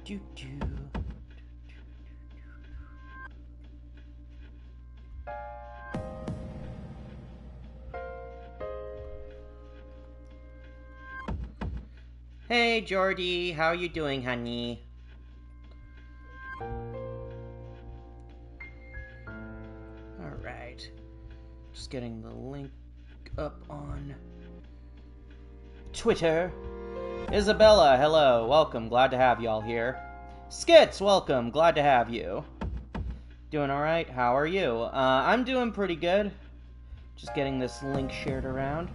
Do, do. Hey, Jordy, how you doing, honey? Alright. Just getting the link up on Twitter. Isabella, hello, welcome, glad to have y'all here. Skits, welcome, glad to have you. Doing alright? How are you? I'm doing pretty good. Just getting this link shared around.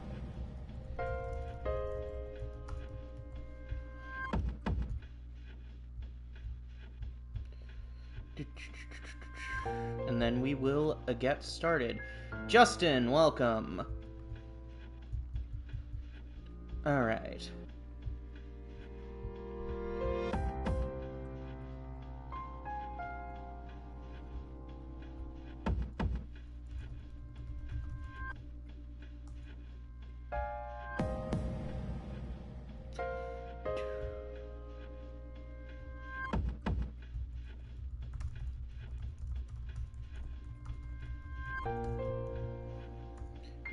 And then we will get started. Justin, welcome. Alright.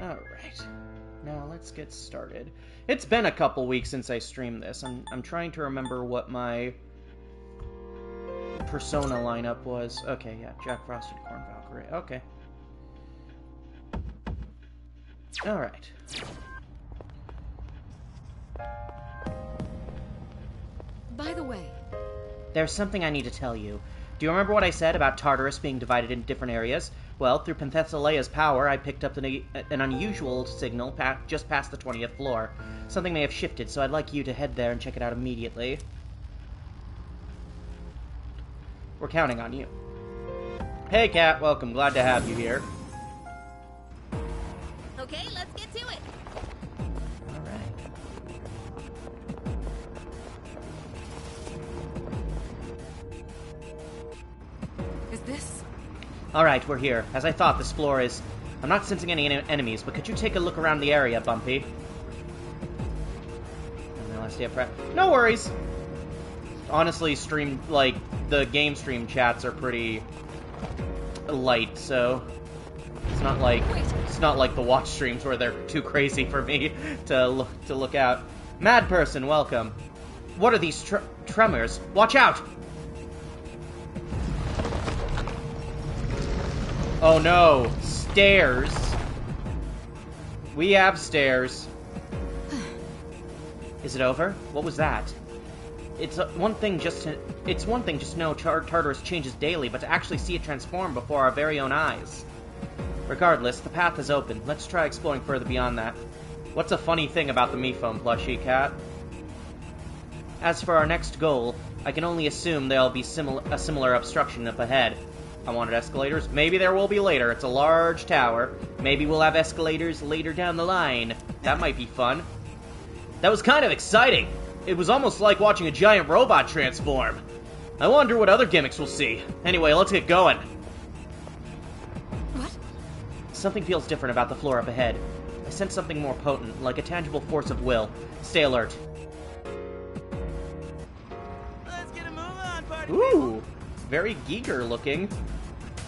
Alright, now let's get started. It's been a couple weeks since I streamed this. I'm trying to remember what my persona lineup was. Okay, yeah, Jack Frost and Corn Valkyrie. Okay. Alright. By the way, there's something I need to tell you. Do you remember what I said about Tartarus being divided into different areas? Well, through Penthesilaia's power, I picked up an unusual signal just past the 20th floor. Something may have shifted, so I'd like you to head there and check it out immediately. We're counting on you. Hey, Kat, welcome. Glad to have you here. okay, let's get to it. Alright. Is this? Alright, we're here. As I thought, this floor is... I'm not sensing any enemies, but could you take a look around the area, Bumpy? And now I stay up front. No worries! Honestly, the game stream chats are pretty light, so... It's not like the watch streams where they're too crazy for me to look out. Mad person, welcome. What are these tremors? Watch out! Oh no, stairs. We have stairs. Is it over? What was that? It's one thing just to know Tartarus changes daily, but to actually see it transform before our very own eyes. Regardless, the path is open. Let's try exploring further beyond that. What's a funny thing about the Mephone plushie, Cat? As for our next goal, I can only assume there'll be a similar obstruction up ahead. I wanted escalators. Maybe there will be later. It's a large tower. Maybe we'll have escalators later down the line. That might be fun. That was kind of exciting. It was almost like watching a giant robot transform. I wonder what other gimmicks we'll see. Anyway, let's get going. What? Something feels different about the floor up ahead. I sense something more potent, like a tangible force of will. Stay alert. Let's get a move on, party. Ooh, very Giger looking.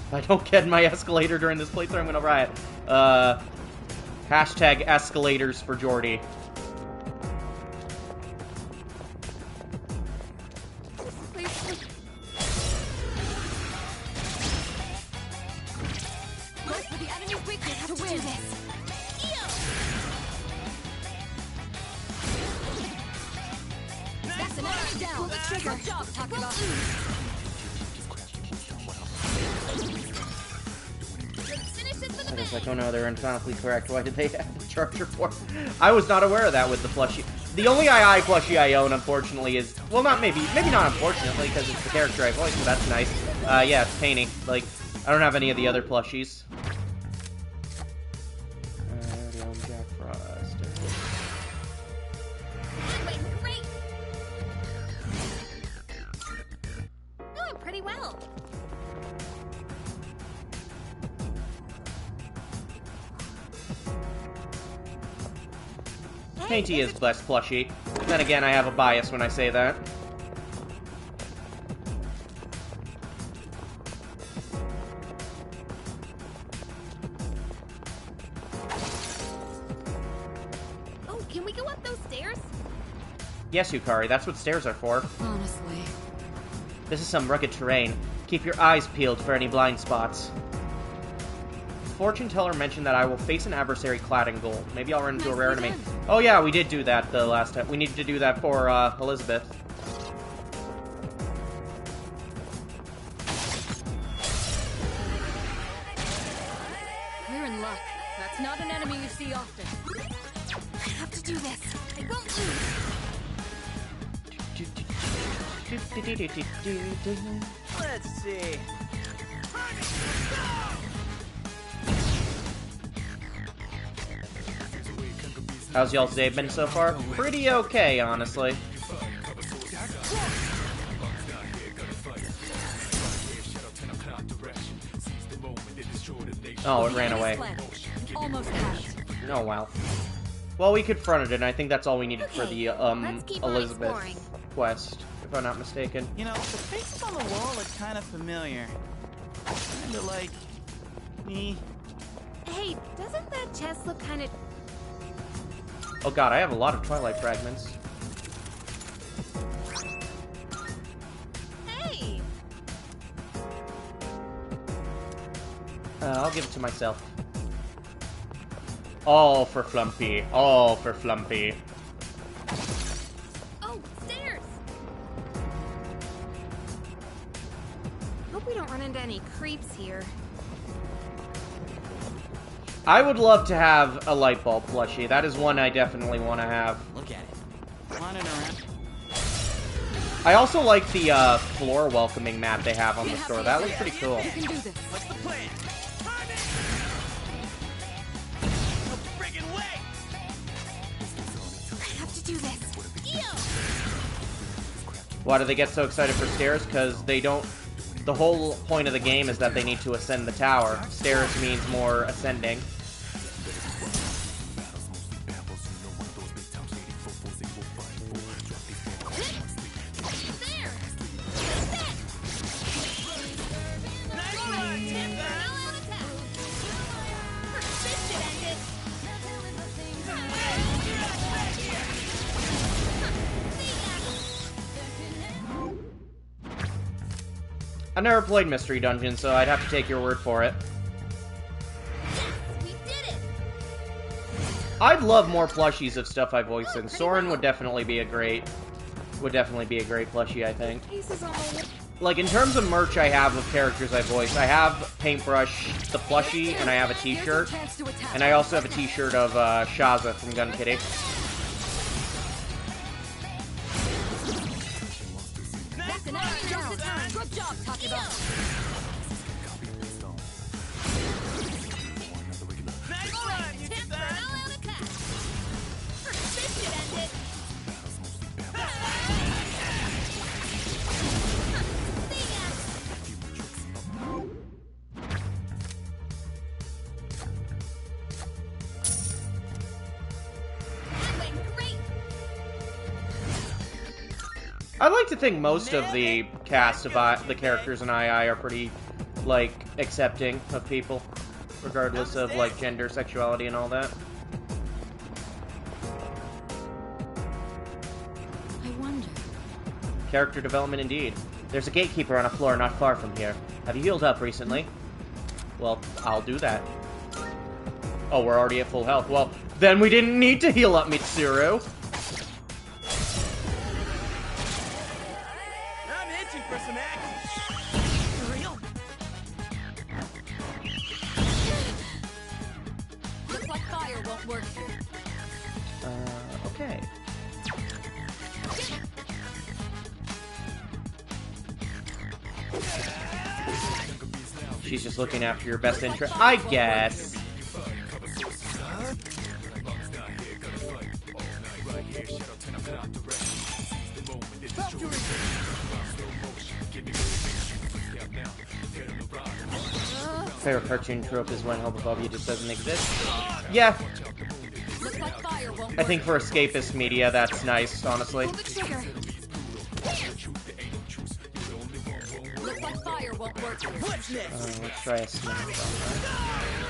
If I don't get my escalator during this playthrough, I'm gonna riot. Hashtag escalators for Jordy. Like, oh no, they're emphatically correct. Why did they have the charger port? I was not aware of that with the plushie. The only II plushie I own, unfortunately, is... Well, maybe not unfortunately, because it's the character I voiced, so that's nice. Yeah, it's Painting. Like, I don't have any of the other plushies. Jack Frost. Great. Doing pretty well. Painty is best plushie. Then again, I have a bias when I say that. Can we go up those stairs? Yes, Yukari, that's what stairs are for. Honestly. This is some rugged terrain. Keep your eyes peeled for any blind spots. Fortune teller mentioned that I will face an adversary clad in gold. Maybe I'll run into a rare enemy. Oh yeah, we did do that the last time. We needed to do that for Elizabeth. We're in luck. That's not an enemy you see often. I have to do this. I won't lose. Let's see. How's y'all's day been so far? Pretty okay, honestly. Oh, it ran away. Almost had it. Oh, wow. Well, we confronted it, and I think that's all we needed for the, Elizabeth quest, if I'm not mistaken. You know, the faces on the wall look kind of familiar. Kinda like me. Hey, doesn't that chest look kind of... Oh god, I have a lot of Twilight fragments. Hey! I'll give it to myself. All for Flumpy. All for Flumpy. Oh, stairs! Hope we don't run into any creeps here. I would love to have a light bulb plushie. That is one I definitely want to have. Look at it. Wandering around. I also like the floor welcoming map they have on the store. That looks pretty cool. You can do this. What's the plan? No friggin' way! I have to do this. Ew! Why do they get so excited for stairs? Because they don't... The whole point of the game is that they need to ascend the tower. Stairs means more ascending. I've never played Mystery Dungeon, so I'd have to take your word for it. We did it! I'd love more plushies of stuff I voice in. Soren would definitely be a great plushie, I think. Faces on the wall. Like, in terms of merch I have of characters I voice, I have Paintbrush, the plushie, and I have a t-shirt. And I also have a t-shirt of Shaza from Gun Kitty. Good job, Takeba. Nice run, you I'd like to think most of the cast of the characters in II are pretty, like, accepting of people, regardless of, like, gender, sexuality, and all that. I wonder. Character development indeed. There's a gatekeeper on a floor not far from here. Have you healed up recently? Well, I'll do that. Oh, we're already at full health. Well, then we didn't need to heal up, Mitsuru. I'm itching for some action. For real? Looks like fire won't work here. Okay. She's just looking after your best interest, I guess. Favorite cartoon trope is when homophobia just doesn't exist. Yeah. Looks like fire won't I think for escapist media, that's nice, honestly. pull the trigger. Looks like fire won't work here. What's next? Let's try a smash on that.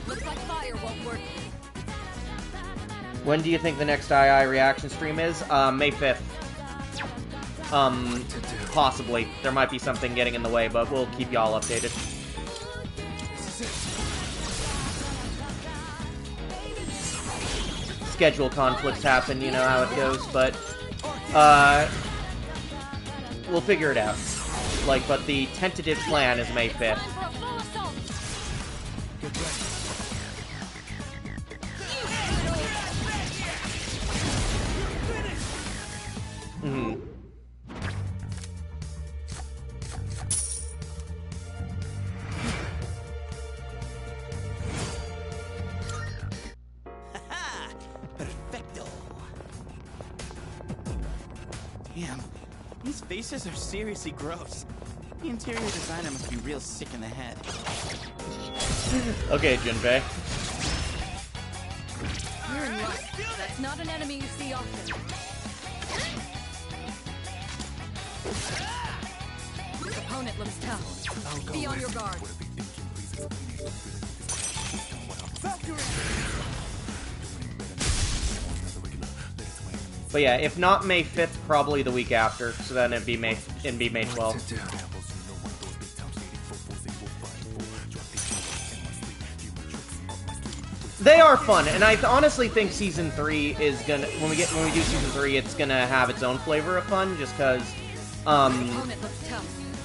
Looks like fire won't work When do you think the next II reaction stream is? May 5th. Possibly. There might be something getting in the way, but we'll keep y'all updated. Schedule conflicts happen, you know how it goes, but, we'll figure it out. Like, but the tentative plan is May 5th. Mm-hmm. Perfecto. Damn, these faces are seriously gross. The interior designer must be real sick in the head. Okay, Jinbei. You're in luck. That's not an enemy you see often. Your opponent looks tough. Be on your guard. But yeah, if not May 5th, probably the week after. So then it'd be May 12th. They are fun, and I honestly think Season 3 is gonna... When we do Season 3, it's gonna have its own flavor of fun, just because,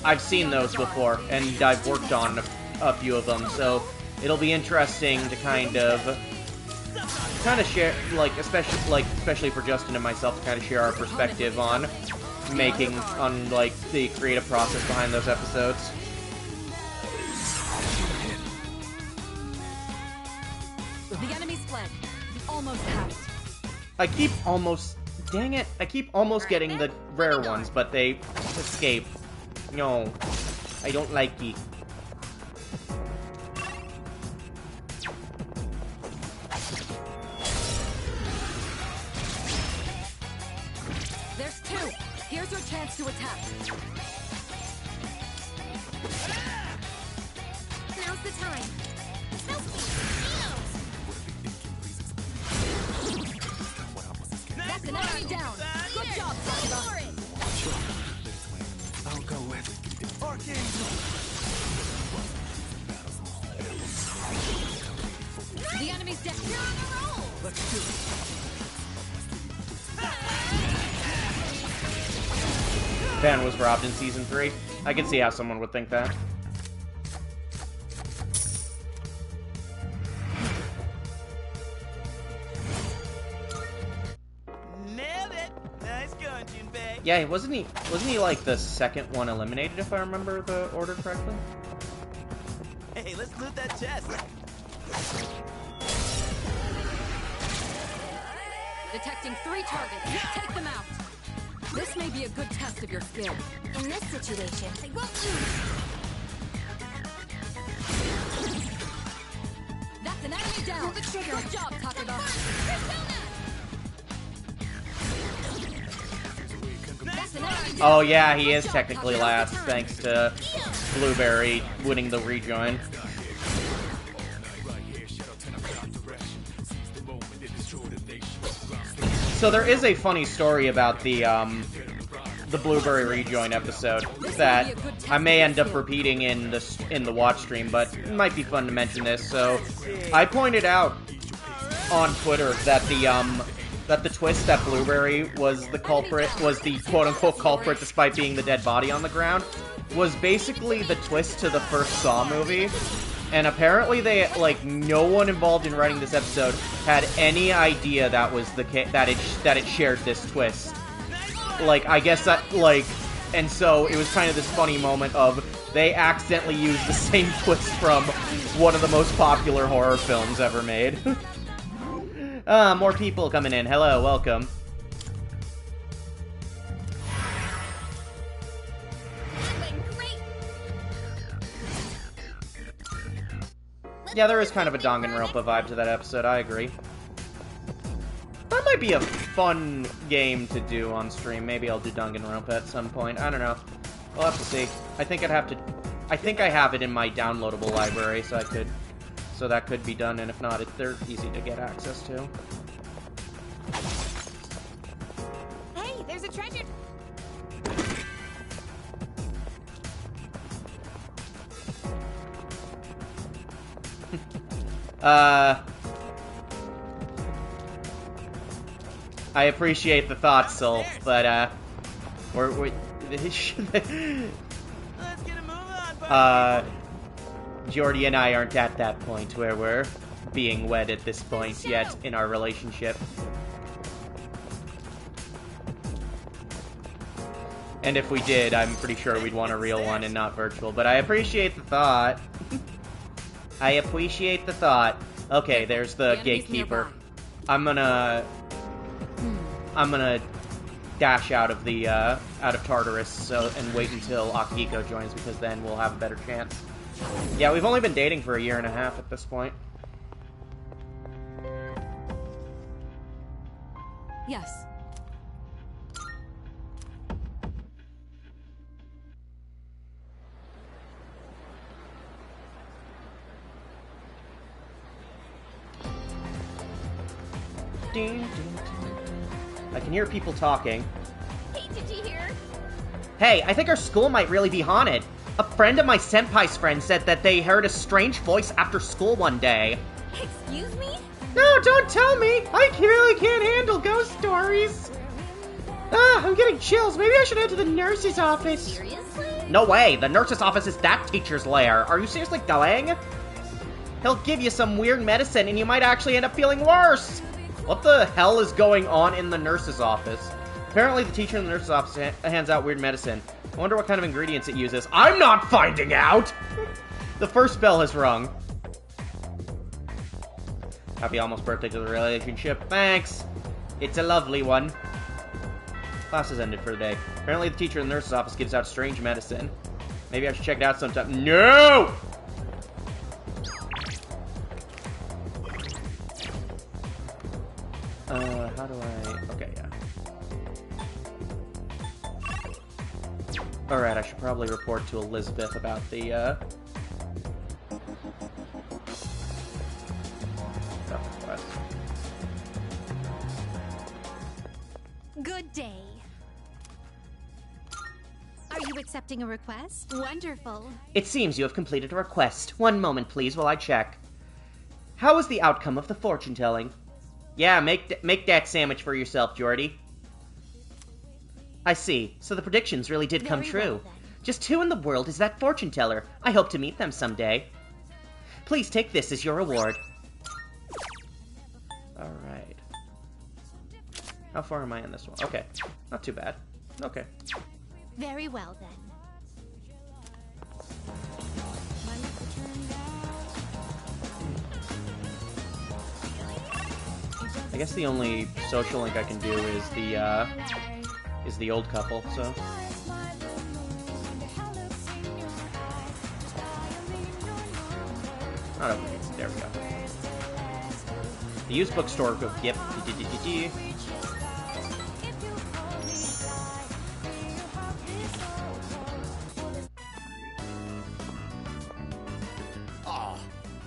I've seen those before, and I've worked on a few of them, so it'll be interesting to kind of share, especially for Justin and myself, to kind of share our perspective on the creative process behind those episodes. The enemy's fled. You almost have it. I keep almost getting the rare ones, but they escape. No, I don't like it. There's two. Here's your chance to attack. Now's the time. That's an enemy down. Good job, Sakura. I'll go with Archangel. The enemy's dead. You're on a roll. Let's do it. Van was robbed in Season 3. I can see how someone would think that. Yeah, wasn't he like the second one eliminated, if I remember the order correctly? Hey, let's loot that chest. Detecting 3 targets. Take them out. This may be a good test of your skill. In this situation, they won't lose. That's an enemy down. Pull the trigger. Good job, Takeda. Oh yeah, he is technically last, thanks to Blueberry winning the rejoin. So there is a funny story about the Blueberry rejoin episode that I may end up repeating in the watch stream, but it might be fun to mention this. So I pointed out on Twitter that the twist that Blueberry was the culprit, was the quote-unquote culprit despite being the dead body on the ground, was basically the twist to the first Saw movie. And apparently no one involved in writing this episode had any idea that was the that it shared this twist. I guess that, and so it was kind of this funny moment of they accidentally used the same twist from one of the most popular horror films ever made. More people coming in. Hello, welcome. Yeah, there is kind of a Danganronpa vibe to that episode, I agree. That might be a fun game to do on stream. Maybe I'll do Danganronpa at some point. I don't know. We'll have to see. I think I have it in my downloadable library, so that could be done, and if not, they're easy to get access to. I appreciate the thought, Soul, but, we're Let's get a move on, Jordy and I aren't at that point where we're being wed at this point yet in our relationship. And if we did, I'm pretty sure we'd want a real one and not virtual. But I appreciate the thought. I appreciate the thought. Okay, there's the gatekeeper. I'm gonna dash out of the out of Tartarus and wait until Akihiko joins, because then we'll have a better chance. Yeah, we've only been dating for 1.5 years at this point. Yes. I can hear people talking. Hey, did you hear? Hey, I think our school might really be haunted. A friend of my senpai's friend said that they heard a strange voice after school one day. Excuse me? No, don't tell me! I really can't handle ghost stories! I'm getting chills. Maybe I should head to the nurse's office. Seriously? No way! The nurse's office is that teacher's lair. Are you seriously going? He'll give you some weird medicine and you might actually end up feeling worse! What the hell is going on in the nurse's office? Apparently the teacher in the nurse's office hands out weird medicine. I wonder what kind of ingredients it uses. I'm not finding out! The first bell has rung. Happy almost birthday to the relationship. Thanks! It's a lovely one. Class has ended for the day. Apparently the teacher in the nurse's office gives out strange medicine. Maybe I should check it out sometime. No! How do I... Okay, yeah. Alright, I should probably report to Elizabeth about the, stuff request. Good day. Are you accepting a request? Wonderful. It seems you have completed a request. One moment, please, while I check. How was the outcome of the fortune-telling? Yeah, make that sandwich for yourself, Jordy. I see. So the predictions really did come true. Well, then. Just who in the world is that fortune teller? I hope to meet them someday. Please take this as your reward. Alright. How far am I in this one? Okay. Not too bad. Okay. Very well, then. I guess the only social link I can do is the old couple, so. Not open. There we go. The used bookstore go yep. Oh,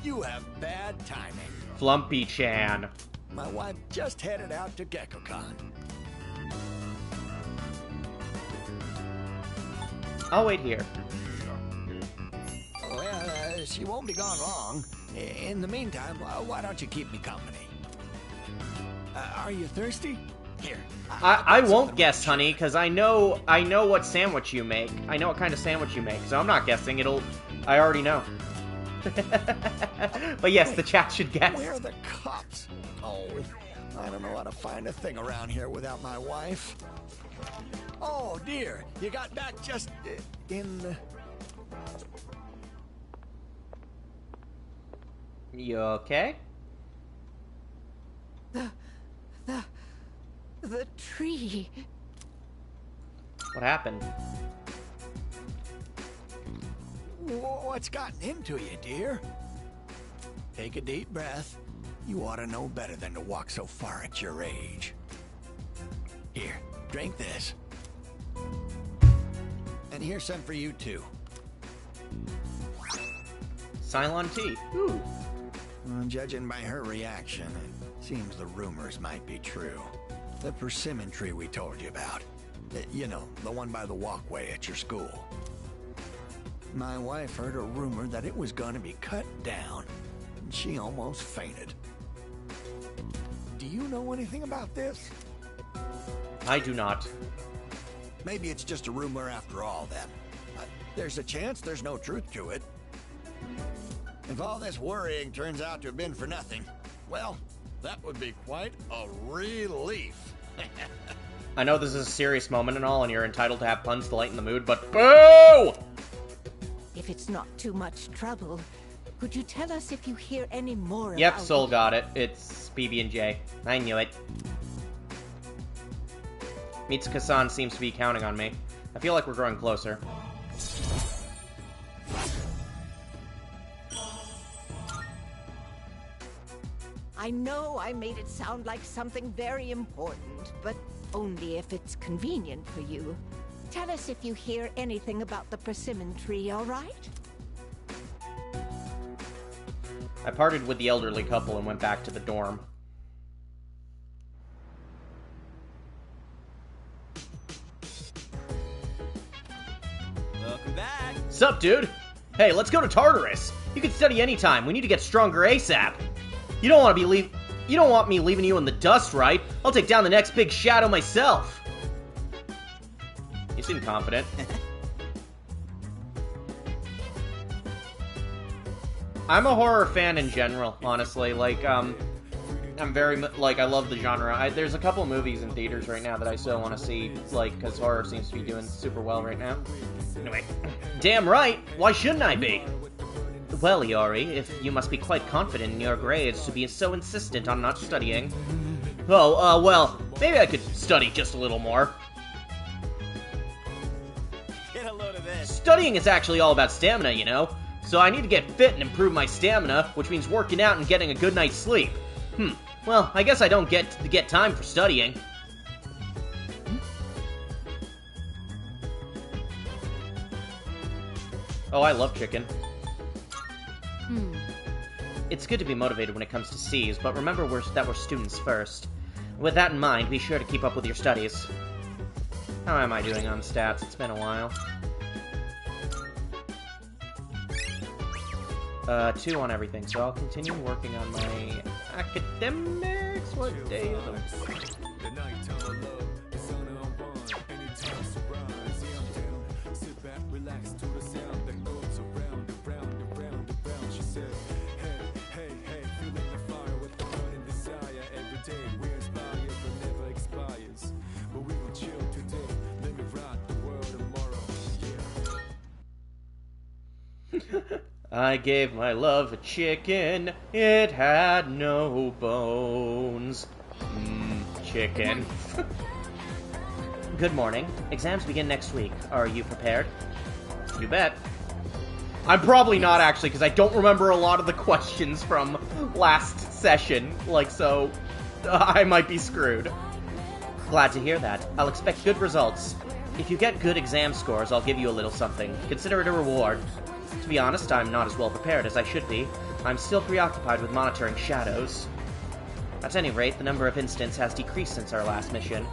you have bad timing. Flumpy-chan. My wife just headed out to GeckoCon. I'll wait here. Well, she won't be gone long. In the meantime, why don't you keep me company? Are you thirsty? Here. I won't guess, honey, because I know what sandwich you make. I know what kind of sandwich you make, so I'm not guessing. I already know. But yes, the chat should guess. Where are the cops? Oh, I don't know how to find a thing around here without my wife. Oh, dear. You got back just in the... You okay? The tree. What happened? What's gotten into you, dear? Take a deep breath. You ought to know better than to walk so far at your age. Here, drink this. And here's some for you, too. Cylon tea. Ooh. Well, judging by her reaction, it seems the rumors might be true. The persimmon tree we told you about. You know, the one by the walkway at your school. My wife heard a rumor that it was going to be cut down. and she almost fainted. Do you know anything about this? I do not. Maybe it's just a rumor after all, then. There's a chance there's no truth to it. If all this worrying turns out to have been for nothing, well, that would be quite a relief. I know this is a serious moment and all, and you're entitled to have puns to lighten the mood, but boo! If it's not too much trouble, could you tell us if you hear any more Yep, about Soul it? got it. It's BB&J. I knew it. Mitsuka-san seems to be counting on me. I feel like we're growing closer. I know I made it sound like something very important, but only if it's convenient for you. Tell us if you hear anything about the persimmon tree, all right? I parted with the elderly couple and went back to the dorm. Welcome back. Sup, dude? Hey, let's go to Tartarus. You can study anytime. We need to get stronger ASAP. You don't want me leaving you in the dust, right? I'll take down the next big shadow myself. You seem confident. I'm a horror fan in general, honestly. Like, I'm very, like, I love the genre. There's a couple movies in theaters right now that I still want to see, like, because horror seems to be doing super well right now. Anyway, damn right. Why shouldn't I be? Well, Iori, if you must be quite confident in your grades to be so insistent on not studying. Oh, well, maybe I could study just a little more. Get a load of this. Studying is actually all about stamina, you know? So I need to get fit and improve my stamina, which means working out and getting a good night's sleep. Well, I guess I don't get time for studying. Oh, I love chicken. It's good to be motivated when it comes to C's, but remember that we're students first. With that in mind, be sure to keep up with your studies. How am I doing on stats? It's been a while. 2 on everything, so I'll continue working on my academics. What day is it? I gave my love a chicken, it had no bones. Chicken. Good morning. Exams begin next week. Are you prepared? You bet. I'm probably not, actually, because I don't remember a lot of the questions from last session. Like, so I might be screwed. Glad to hear that. I'll expect good results. If you get good exam scores, I'll give you a little something. Consider it a reward. To be honest, I'm not as well prepared as I should be. I'm still preoccupied with monitoring shadows. At any rate, the number of incidents has decreased since our last mission.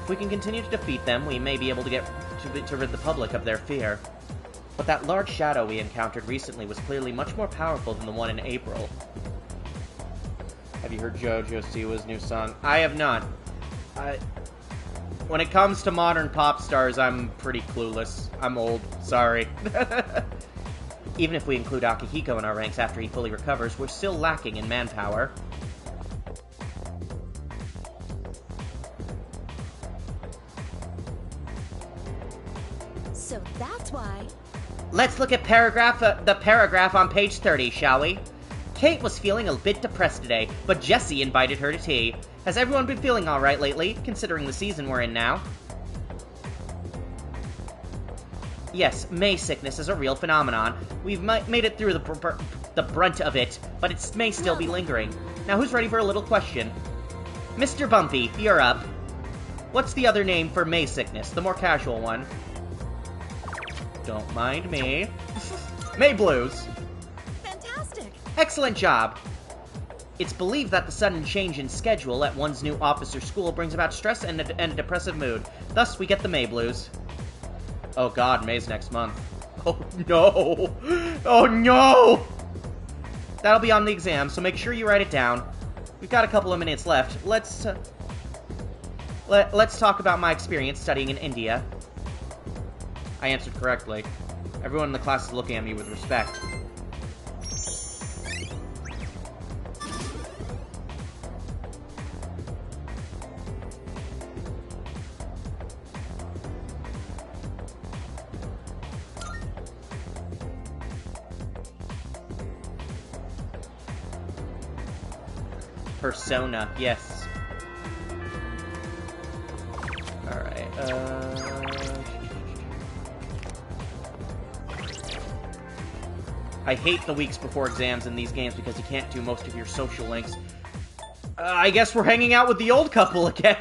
If we can continue to defeat them, we may be able to rid the public of their fear. But that large shadow we encountered recently was clearly much more powerful than the one in April. Have you heard JoJo Siwa's new song? I have not. When it comes to modern pop stars, I'm pretty clueless. I'm old. Sorry. Even if we include Akihiko in our ranks after he fully recovers, we're still lacking in manpower. So that's why. Let's look at the paragraph on page 30, shall we? Kate was feeling a bit depressed today, but Jessie invited her to tea. Has everyone been feeling alright lately, considering the season we're in now? Yes, May sickness is a real phenomenon. We've made it through the brunt of it, but it may still be lingering. Now who's ready for a little question? Mr. Bumpy, you're up. What's the other name for May sickness, the more casual one? Don't mind me. May blues. Fantastic. Excellent job. It's believed that the sudden change in schedule at one's new officer school brings about stress and a depressive mood. Thus, we get the May blues. Oh god, May's next month. Oh no! Oh no! that'll be on the exam, so make sure you write it down. We've got a couple of minutes left. Let's talk about my experience studying in India. I answered correctly. Everyone in the class is looking at me with respect. Persona, yes. Alright, I hate the weeks before exams in these games because you can't do most of your social links. I guess we're hanging out with the old couple again.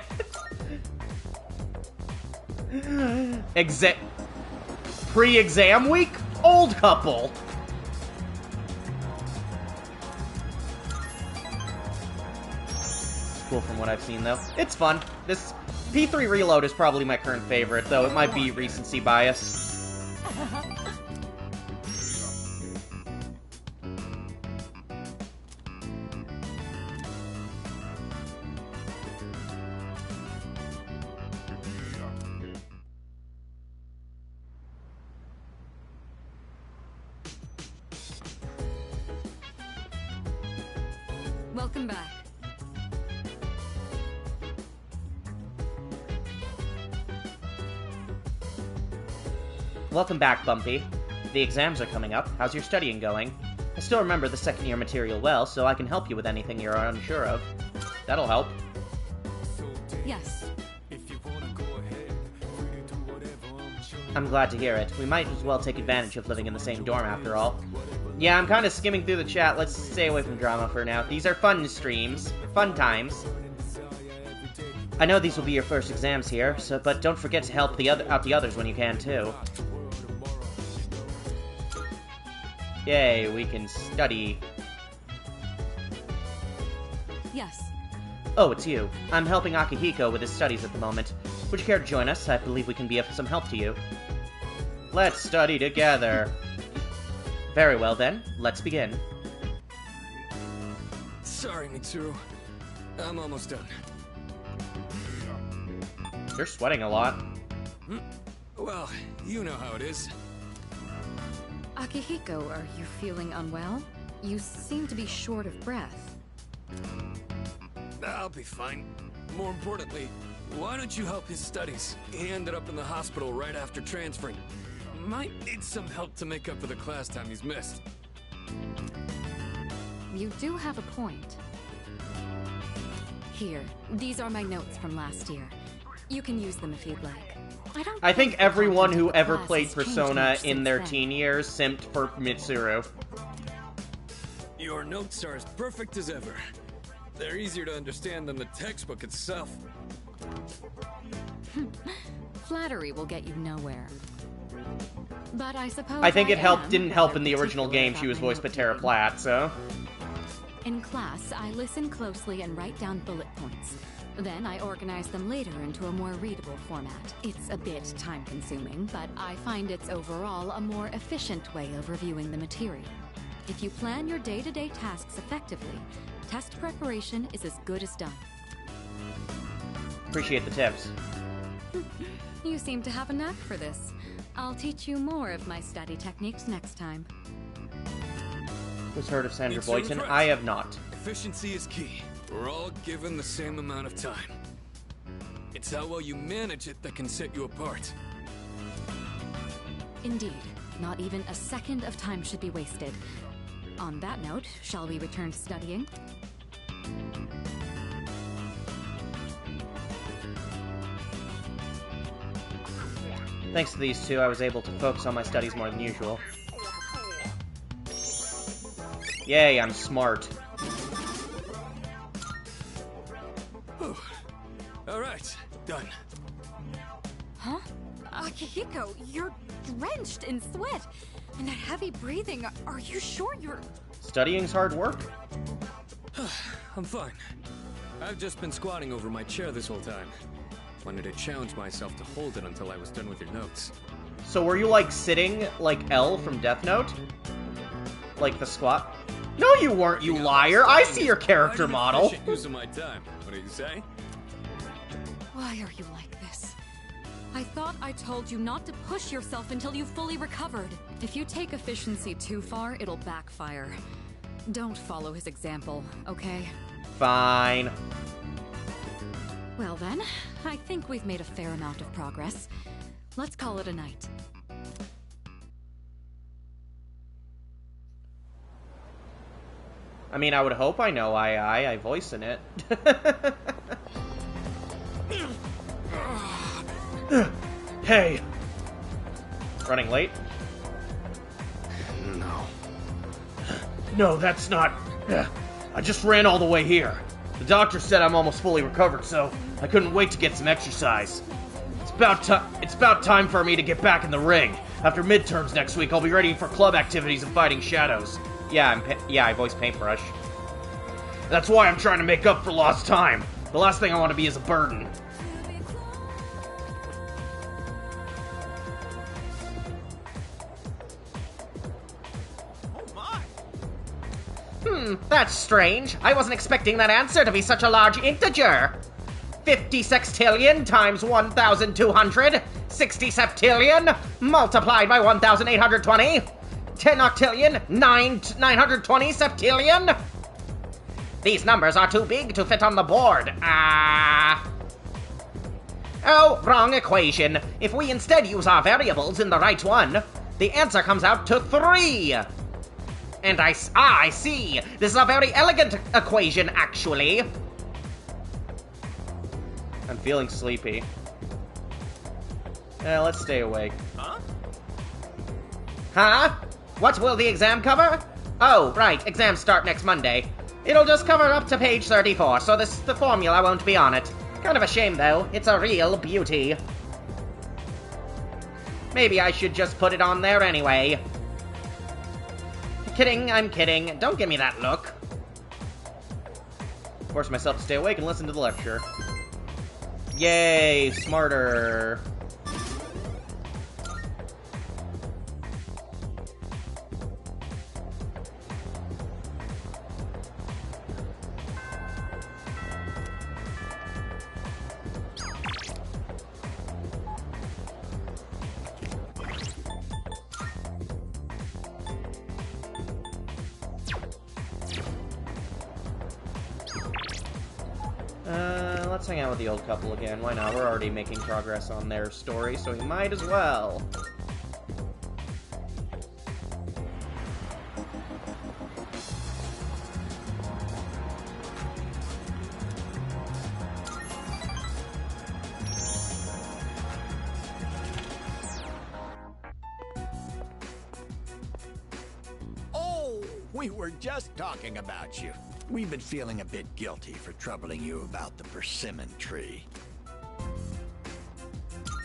Pre-exam week? Old couple. Cool from what I've seen, though. It's fun. This P3 Reload is probably my current favorite, though it might be recency bias. Welcome back. Welcome back, Bumpy. The exams are coming up. How's your studying going? I still remember the second-year material well, so I can help you with anything you're unsure of. That'll help. Yes. I'm glad to hear it. We might as well take advantage of living in the same dorm after all. Yeah, I'm kind of skimming through the chat. Let's stay away from drama for now. These are fun streams. Fun times. I know these will be your first exams here, but don't forget to help out the others when you can, too. Yay, we can study. Yes. Oh, it's you. I'm helping Akihiko with his studies at the moment. Would you care to join us? I believe we can be of some help to you. Let's study together. Very well, then. Let's begin. Sorry, Mitsuru. I'm almost done. You're sweating a lot. Well, you know how it is. Akihiko, are you feeling unwell? You seem to be short of breath. I'll be fine. More importantly, why don't you help his studies? He ended up in the hospital right after transferring. Might need some help to make up for the class time he's missed. You do have a point. Here, these are my notes from last year. You can use them if you'd like. I think everyone who ever played Persona in their teen years simped for Mitsuru. Your notes are as perfect as ever. They're easier to understand than the textbook itself. Flattery will get you nowhere. But I suppose I think it didn't help in the original game. She was voiced by Tara Platt, so. In class, I listen closely and write down bullet points. Then I organize them later into a more readable format. It's a bit time-consuming, but I find it's overall a more efficient way of reviewing the material. If you plan your day-to-day tasks effectively, test preparation is as good as done. Appreciate the tips. You seem to have a knack for this. I'll teach you more of my study techniques next time. Who's heard of Sandra It's Boyton? right. I have not. Efficiency is key. We're all given the same amount of time. It's how well you manage it that can set you apart. Indeed, not even a second of time should be wasted. On that note, shall we return to studying? Thanks to these two, I was able to focus on my studies more than usual. Yay, I'm smart. Alright, done. Huh? Akihiko, you're drenched in sweat and that heavy breathing. Are you sure you're... Studying's hard work. I'm fine. I've just been squatting over my chair this whole time. Wanted to challenge myself to hold it until I was done with your notes. So were you, like, sitting like L from Death Note? Like the squat? No, you weren't, you liar. I see your character model. Use of my time. What do you say? Why are you like this? I thought I told you not to push yourself until you fully recovered. If you take efficiency too far, it'll backfire. Don't follow his example, okay? Fine. Well then, I think we've made a fair amount of progress. Let's call it a night. I mean, I would hope I know I voice in it. Hey! Running late? No. No, that's not... I just ran all the way here. The doctor said I'm almost fully recovered, so I couldn't wait to get some exercise. It's about time for me to get back in the ring. After midterms next week, I'll be ready for club activities and fighting shadows. Yeah, I voice Paintbrush. That's why I'm trying to make up for lost time. The last thing I want to be is a burden. That's strange. I wasn't expecting that answer to be such a large integer. 50 sextillion times 1,200. 60 septillion multiplied by 1,820. 10 octillion, 920 septillion. These numbers are too big to fit on the board. Oh, wrong equation. If we instead use our variables in the right one, the answer comes out to 3. And I see. This is a very elegant equation, actually. I'm feeling sleepy. Let's stay awake. Huh? What will the exam cover? Oh, right. Exams start next Monday. It'll just cover up to page 34, so the formula won't be on it. Kind of a shame, though. It's a real beauty. Maybe I should just put it on there anyway. Kidding, I'm kidding. Don't give me that look. Force myself to stay awake and listen to the lecture. Yay, smarter. Let's hang out with the old couple again. Why not? We're already making progress on their story, so we might as well. Oh, we were just talking about you. We've been feeling a bit guilty for troubling you about the persimmon tree.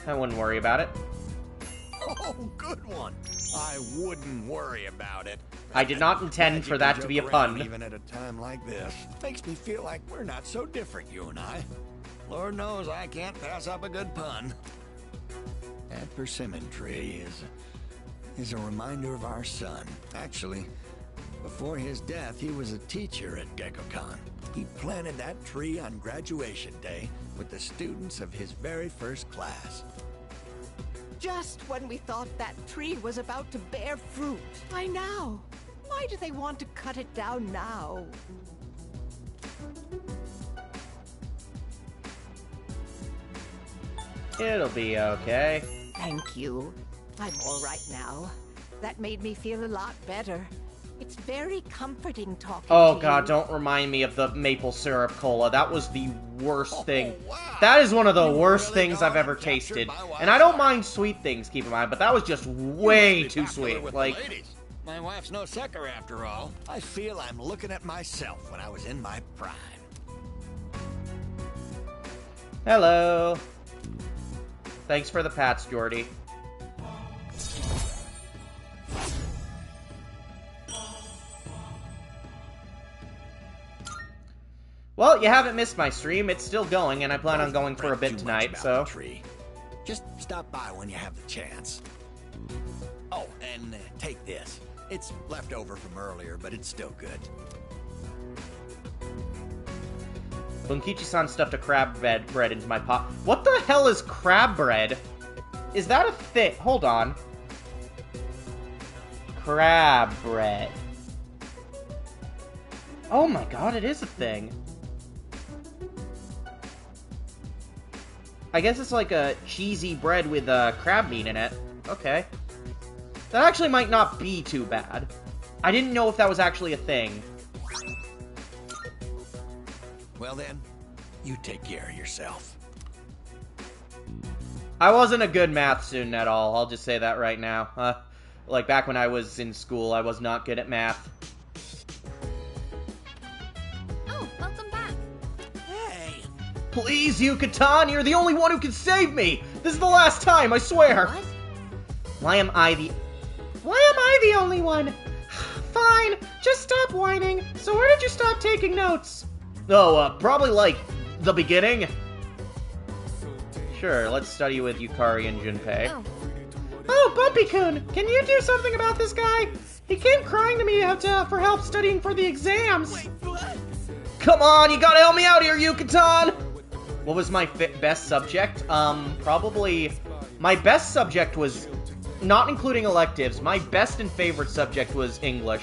I wouldn't worry about it. Oh, good one. I wouldn't worry about it. I did not intend for that to be a pun. Even at a time like this, makes me feel like we're not so different, you and I. Lord knows I can't pass up a good pun. That persimmon tree is a reminder of our son. Actually, before his death, he was a teacher at Gekkoukan. He planted that tree on graduation day with the students of his very first class. Just when we thought that tree was about to bear fruit. Why now? Why do they want to cut it down now? It'll be okay. Thank you. I'm all right now. That made me feel a lot better. It's very comforting talking Oh to god, you. don't remind me of the maple syrup cola. That was the worst thing. Wow. That is one of the You worst really things got I've ever captured tasted. by And I don't wildfire. mind sweet things, keep in mind, but that was just way Must too be popular sweet. with Like, the ladies. My wife's no sucker after all. I feel I'm looking at myself when I was in my prime. hello. Thanks for the pats, Jordy. Well, you haven't missed my stream. It's still going, and I plan on going for a bit Too much tonight, about so... the tree. Just stop by when you have the chance. Oh, and take this. It's left over from earlier, but it's still good. Bunkichi-san stuffed a crab bread into my pot. What the hell is crab bread? Is that a thing? Hold on. Crab bread. Oh my god, it is a thing. I guess it's like a cheesy bread with crab meat in it. Okay. That actually might not be too bad. I didn't know if that was actually a thing. Well then, you take care of yourself. I wasn't a good math student at all, I'll just say that right now. Like back when I was in school, I was not good at math. Oh, welcome back. Hey! Please, Yucatan, you're the only one who can save me! This is the last time, I swear! What? Why am I the only one? Fine, just stop whining. So where did you stop taking notes? Oh, probably like the beginning. Sure, let's study with Yukari and Junpei. Oh, Bumpy-kun, can you do something about this guy? He came crying to me for help studying for the exams. Wait, what? Come on, you gotta help me out here, Yucatan! What was my best subject? Probably... My best subject was... Not including electives, my best and favorite subject was English.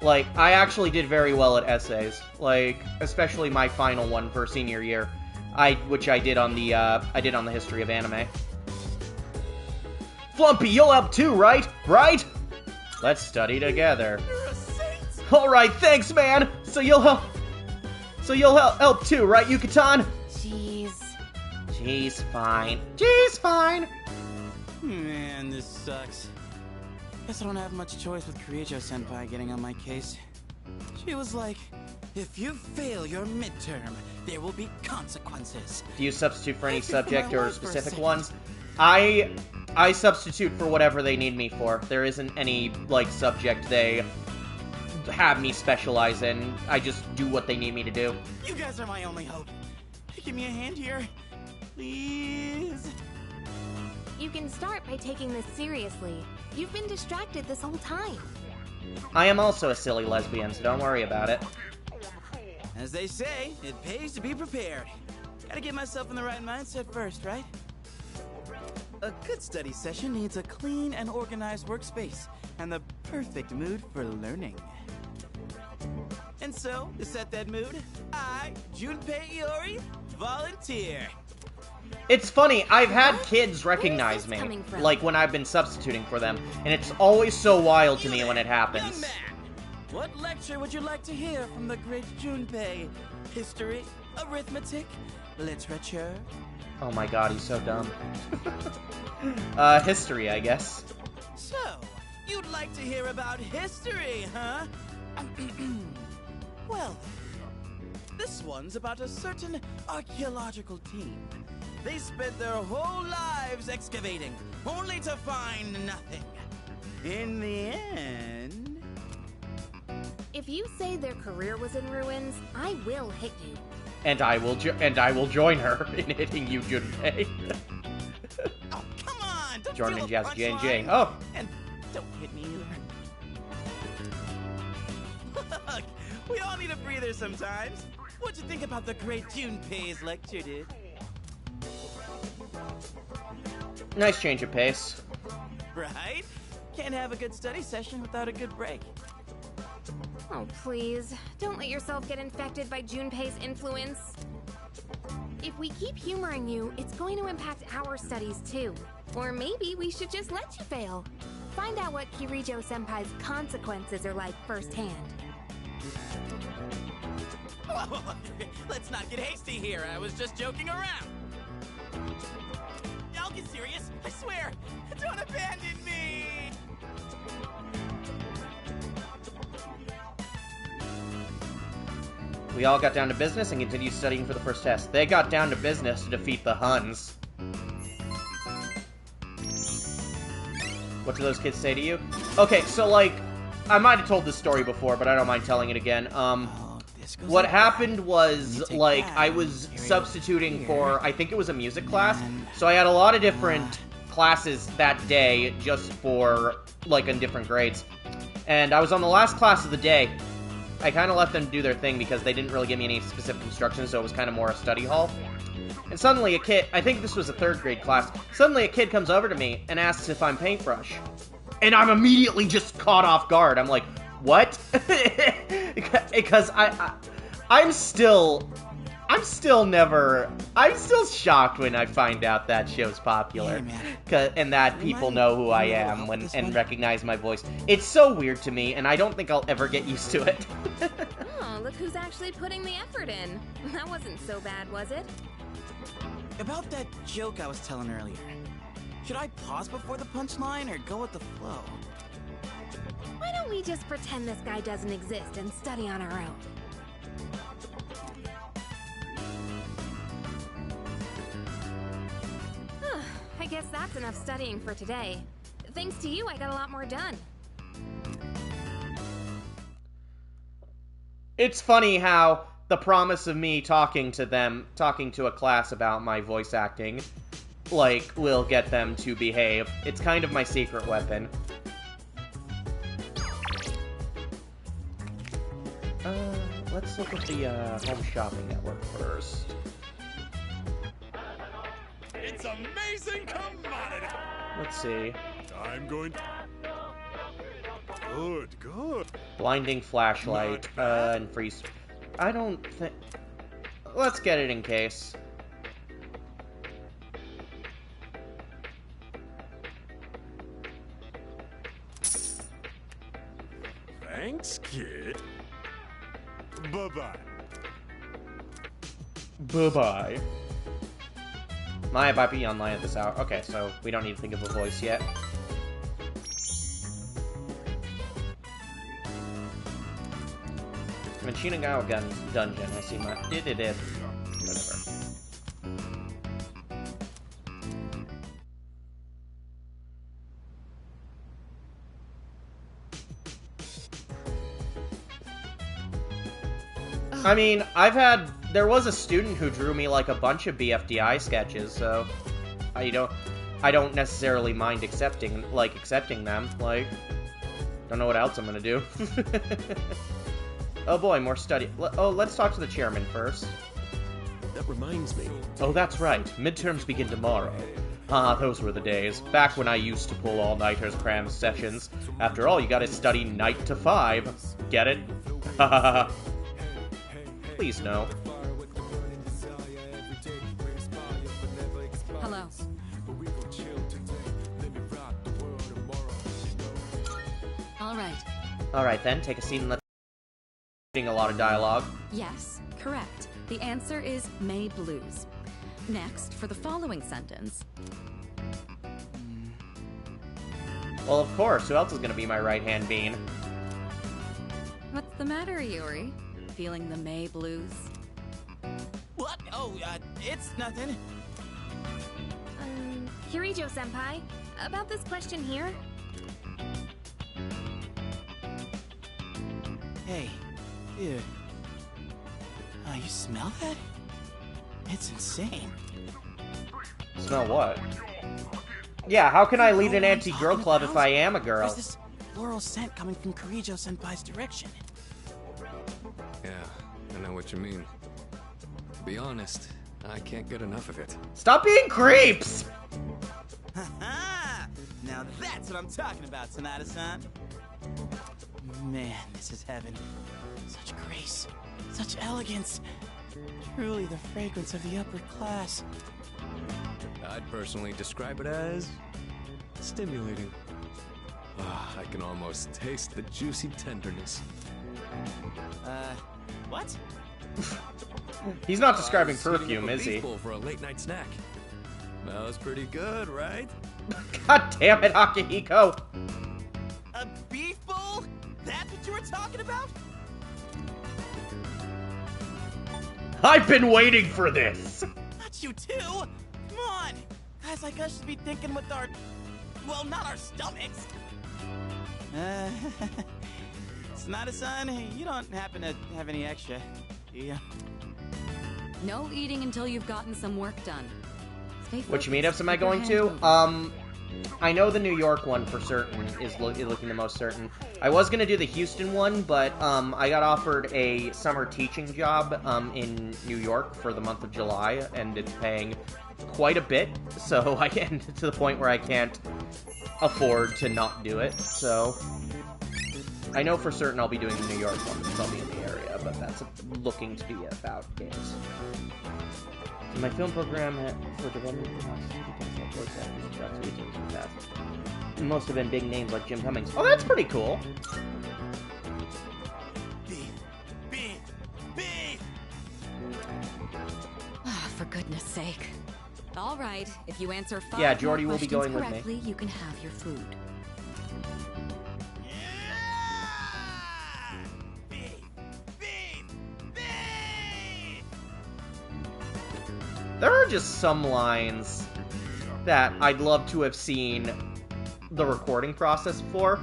Like, I actually did very well at essays. Like, especially my final one for senior year. Which I did on the history of anime. Flumpy, you'll help too, right? Right? Let's study together. You're a saint! Alright, thanks, man! So you'll help too, right, Yucatan? Jeez. Jeez, fine. Jeez, fine. Man, this sucks. Guess I don't have much choice with Kirijo-senpai getting on my case. She was like, if you fail your midterm, there will be consequences. Do you substitute for any I think subject my or life for a specific second. ones? I substitute for whatever they need me for. There isn't any, like, subject they have me specialize in. I just do what they need me to do. You guys are my only hope. Give me a hand here. Please. You can start by taking this seriously. You've been distracted this whole time. I am also a silly lesbian, so don't worry about it. As they say, it pays to be prepared. Gotta get myself in the right mindset first, right? A good study session needs a clean and organized workspace and the perfect mood for learning. And so, to set that mood, I, Junpei Iori, volunteer. It's funny, I've had kids recognize Where's this me, coming from? like when I've been substituting for them, and it's always so wild to me when it Young happens. man, what lecture would you like to hear from the great Junpei? History, arithmetic, literature? Oh my god, he's so dumb. History, I guess. So, you'd like to hear about history, huh? Well, this one's about a certain archaeological team. They spent their whole lives excavating, only to find nothing. In the end... If you say their career was in ruins, I will hit you. And I will join her in hitting you, Junpei. Oh, come on! Don't Jordan steal and the Jazzy J&J. punchline. Oh, And don't hit me either. Look, we all need a breather sometimes. What'd you think about the great Junpei's lecture, dude? nice change of pace. Right? Can't have a good study session without a good break. Oh, please. Don't let yourself get infected by Junpei's influence. If we keep humoring you, it's going to impact our studies too. Or maybe we should just let you fail. Find out what Kirijo-senpai's consequences are like firsthand. Whoa, let's not get hasty here. I was just joking around. I'll get serious. I swear. Don't abandon me. We all got down to business and continued studying for the first test. They got down to business to defeat the Huns. What do those kids say to you? Okay, so, like, I might have told this story before, but I don't mind telling it again. What happened was, like, I was substituting for, I think it was a music class, so I had a lot of different classes that day just for, like, in different grades. And I was on the last class of the day. I kind of let them do their thing because they didn't really give me any specific instructions, so it was kind of more a study hall. And suddenly a kid, I think this was a 3rd grade class, suddenly a kid comes over to me and asks if I'm Paintbrush. And I'm immediately just caught off guard. I'm like, what? Because I'm still shocked when I find out that show's popular. And that people know who I am and recognize my voice. It's so weird to me, and I don't think I'll ever get used to it. Oh, look who's actually putting the effort in. That wasn't so bad, was it? About that joke I was telling earlier. Should I pause before the punchline or go with the flow? Why don't we just pretend this guy doesn't exist and study on our own? I guess that's enough studying for today. Thanks to you, I got a lot more done. It's funny how the promise of me talking to a class about my voice acting, like, will get them to behave. It's kind of my secret weapon. Let's look at the home shopping network first. It's amazing commodity. Let's see. I'm going to... Good. Blinding flashlight, and freeze. I don't think... Let's get it in case. Thanks, kid. Bye-bye. Bye-bye. Maya might be online at this hour. Okay, so we don't need to think of a voice yet. Machinagawa Gun Dungeon. I see my... Whatever. I mean, there was a student who drew me, like, a bunch of BFDI sketches, so I don't necessarily mind accepting them, like, don't know what else I'm gonna do. Oh boy, more study. Let's talk to the chairman first. That reminds me. Oh, that's right. Midterms begin tomorrow. Ah, those were the days. Back when I used to pull all-nighters cram sessions. After all, you gotta study night to 5. Get it? Hahaha. Please no. Hello. Alright then, take a seat and let's... a lot of dialogue. Yes, correct. The answer is May Blues. Next, for the following sentence. Well, of course. Who else is gonna be my right-hand bean? What's the matter, Yuri? Feeling the May Blues? What? Oh, it's nothing. Kirijo-senpai, about this question here. Hey, dude. Oh, you smell that? It's insane. Smell what? Yeah, how can I lead an anti-girl club if I am a girl? There's this floral scent coming from Kirijo-senpai's direction. Yeah, I know what you mean. To be honest, I can't get enough of it. Stop being creeps! Ha-ha! Now that's what I'm talking about, Sonata-san. Man, this is heaven. Such grace, such elegance. Truly the fragrance of the upper class. I'd personally describe it as stimulating. Ah, I can almost taste the juicy tenderness. What? He's not describing perfume, is he? For a late night snack. Smells pretty good, right? God damn it, Akihiko! A beef bowl? That's what you were talking about? I've been waiting for this! Not you too! Come on! Guys like us should be thinking with our... well, not our stomachs! Sonata-san, you don't happen to have any extra, do you? No eating until you've gotten some work done. Stay focused. Which meetups am I going to? I know the New York one for certain is looking the most certain. I was gonna do the Houston one, but I got offered a summer teaching job in New York for the month of July, and it's paying quite a bit, so I get to the point where I can't afford to not do it, so I know for certain I'll be doing the New York one because I'll be in the area, but that's looking to be about games. My film program for development most have been big names like Jim Cummings. Oh, that's pretty cool. For goodness sake. All right, if you answer 5 yeah, Jordy will be questions going correctly, with me. You can have your food. There are just some lines that I'd love to have seen the recording process for.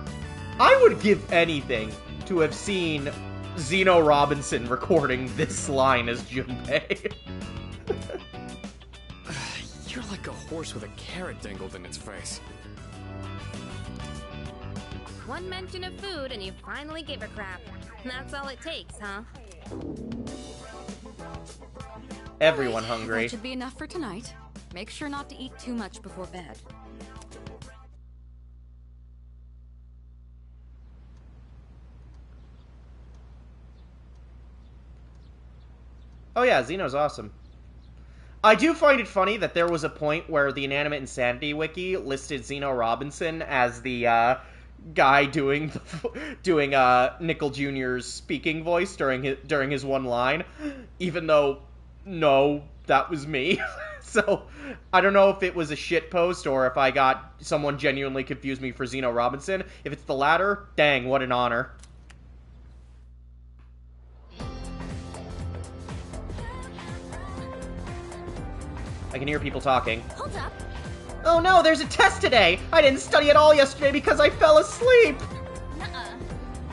I would give anything to have seen Zeno Robinson recording this line as Junpei. You're like a horse with a carrot dangled in its face. One mention of food and you finally give a crap. That's all it takes, huh? Everyone Right, hungry. That should be enough for tonight. Make sure not to eat too much before bed. Oh yeah, Zeno's awesome. I do find it funny that there was a point where the Inanimate Insanity wiki listed Zeno Robinson as the guy doing Nickel Jr.'s speaking voice during his one line, even though no, that was me. So I don't know if it was a shit post or if I got someone genuinely confused me for Zeno Robinson. If it's the latter, dang, what an honor. I can hear people talking. Hold up. Oh no, there's a test today! I didn't study at all yesterday because I fell asleep! Nuh-uh.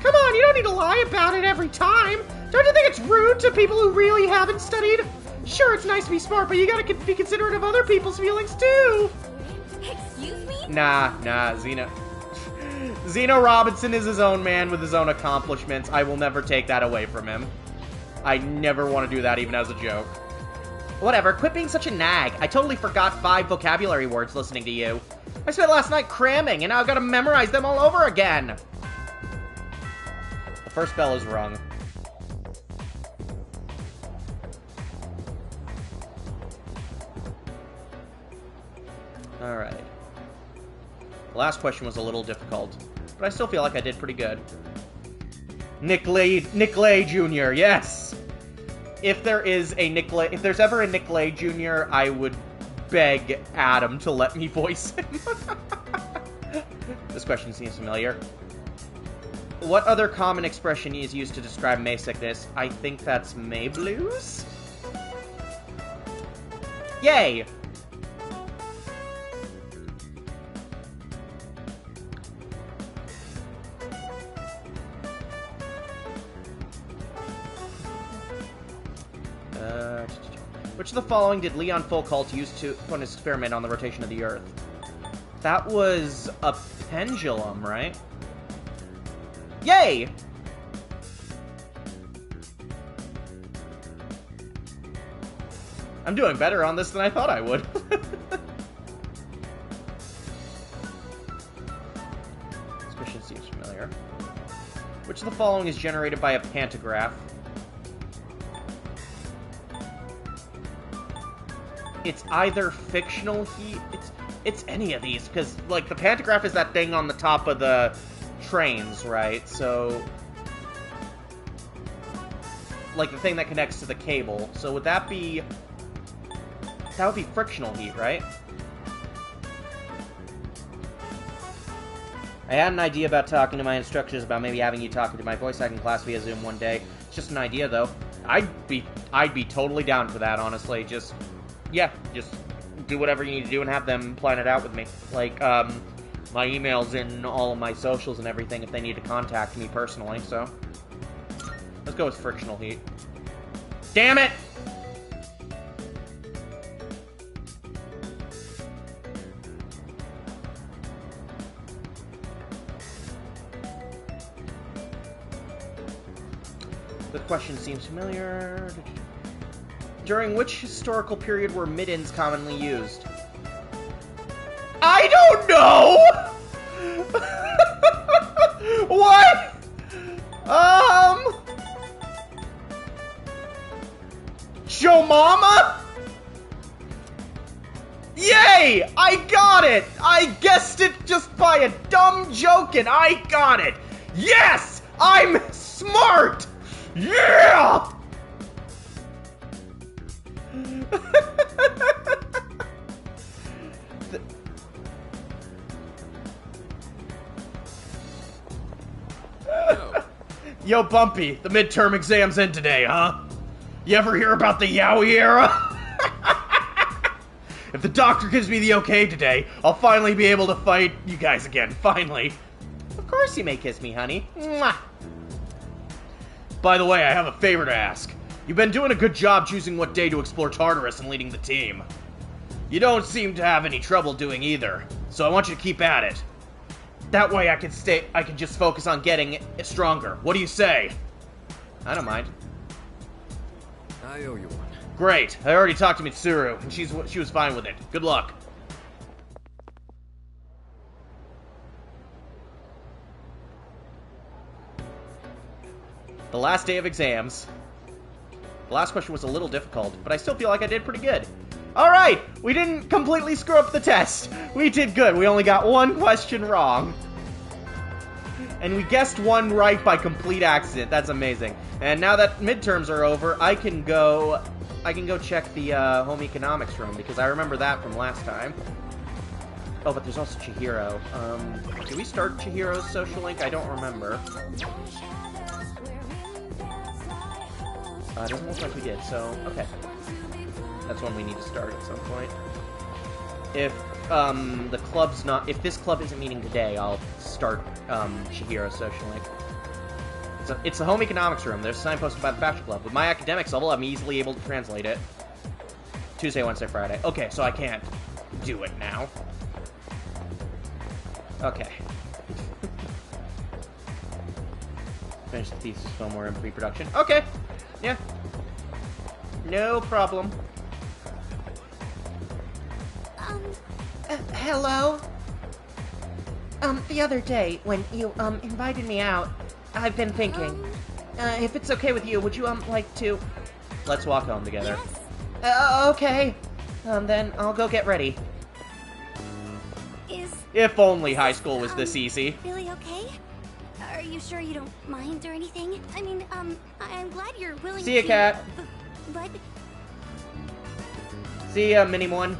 Come on, you don't need to lie about it every time! Don't you think it's rude to people who really haven't studied? Sure, it's nice to be smart, but you gotta be considerate of other people's feelings too! Excuse me? Nah, Zeno Robinson is his own man with his own accomplishments. I will never take that away from him. I never want to do that even as a joke. Whatever, quit being such a nag. I totally forgot 5 vocabulary words listening to you. I spent last night cramming, and now I've got to memorize them all over again. The first bell is rung. Alright. The last question was a little difficult, but I still feel like I did pretty good. Nick Lay Jr., yes! If there's ever a Nick Lay Jr., I would beg Adam to let me voice him. This question seems familiar. What other common expression is used to describe May sickness? I think that's May blues? Yay! Which of the following did Leon Foucault use to put an experiment on the rotation of the Earth? That was a pendulum, right? Yay! I'm doing better on this than I thought I would. This question seems familiar. Which of the following is generated by a pantograph? It's either fictional heat... It's any of these, because, like, the pantograph is that thing on the top of the trains, right? So... like, the thing that connects to the cable. So would that be... that would be frictional heat, right? I had an idea about talking to my instructors about maybe having you talk into my voice acting class via Zoom one day. It's just an idea, though. I'd be totally down for that, honestly. Just do whatever you need to do and have them plan it out with me. Like, my emails and all of my socials and everything if they need to contact me personally, so... let's go with frictional heat. Damn it! The question seems familiar. During which historical period were middens commonly used? I don't know! What? Joe Mama? Yay! I got it! I guessed it just by a dumb joke and I got it! Yes! I'm smart! Yeah! Yo, Bumpy, the midterm exam's in today, huh? You ever hear about the Yowie era? If the doctor gives me the okay today, I'll finally be able to fight you guys again, finally. Of course you may kiss me, honey. Mwah. By the way, I have a favor to ask. You've been doing a good job choosing what day to explore Tartarus and leading the team. You don't seem to have any trouble doing either, so I want you to keep at it. That way I can just focus on getting stronger. What do you say? I don't mind. I owe you one. Great. I already talked to Mitsuru, and she was fine with it. Good luck. The last day of exams. The last question was a little difficult, but I still feel like I did pretty good. Alright! We didn't completely screw up the test. We did good. We only got one question wrong. And we guessed one right by complete accident. That's amazing. And now that midterms are over, I can go check the home economics room, because I remember that from last time. Oh, but there's also Chihiro. Did we start Chihiro's social link? I don't remember. It doesn't look like we did, so, okay. That's one we need to start at some point. If this club isn't meeting today, I'll start Chihiro's social link. It's the home economics room. There's a sign posted by the fashion club. With my academics level, I'm easily able to translate it. Tuesday, Wednesday, Friday. Okay, so I can't do it now. Okay. Finish the thesis film, we're in pre-production. Okay. Yeah. No problem. Hello? The other day, when you, invited me out, I've been thinking, if it's okay with you, would you, like to... Let's walk home together. Yes. Okay. Then I'll go get ready. If only high school was this easy. Really okay? Are you sure you don't mind or anything? I mean, I'm glad you're willing to... See ya, Cat. But... See ya, Mini-One.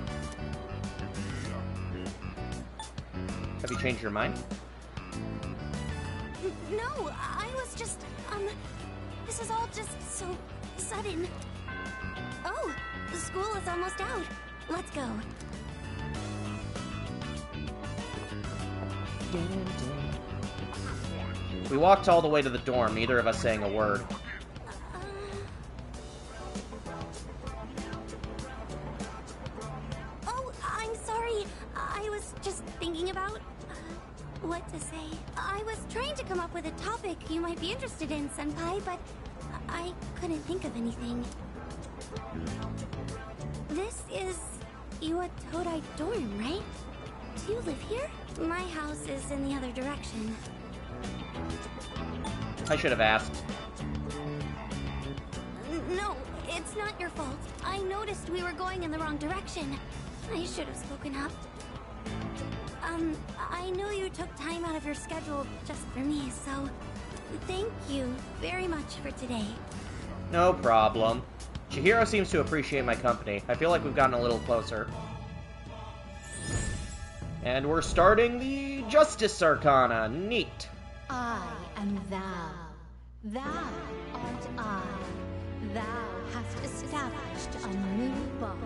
Have you changed your mind? No, I was just, this is all just so sudden. Oh, the school is almost out. Let's go. We walked all the way to the dorm, neither of us saying a word. Oh, I'm sorry. I was just thinking about what to say. I was trying to come up with a topic you might be interested in, Senpai, but I couldn't think of anything. This is Iwatodai dorm, right? Do you live here? My house is in the other direction. I should have asked. No, it's not your fault. I noticed we were going in the wrong direction. I should have spoken up. I know you took time out of your schedule just for me, so thank you very much for today. No problem. Chihiro seems to appreciate my company. I feel like we've gotten a little closer. And we're starting the Justice Arcana. Neat. I am thou. Thou art I. Thou hast established a new bond.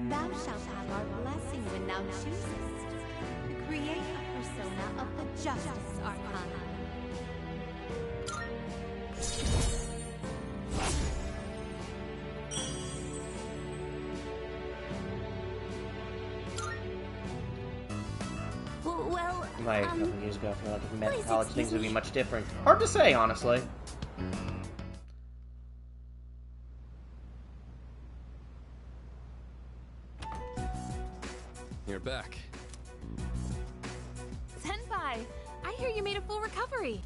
Thou shalt have our blessing when thou choosest to create a persona of the Justice Arcana. Well, Like a couple years ago, I feel like if we met in please college, excuse things would be me. much different. Hard to say, honestly. You're back. Senpai, I hear you made a full recovery.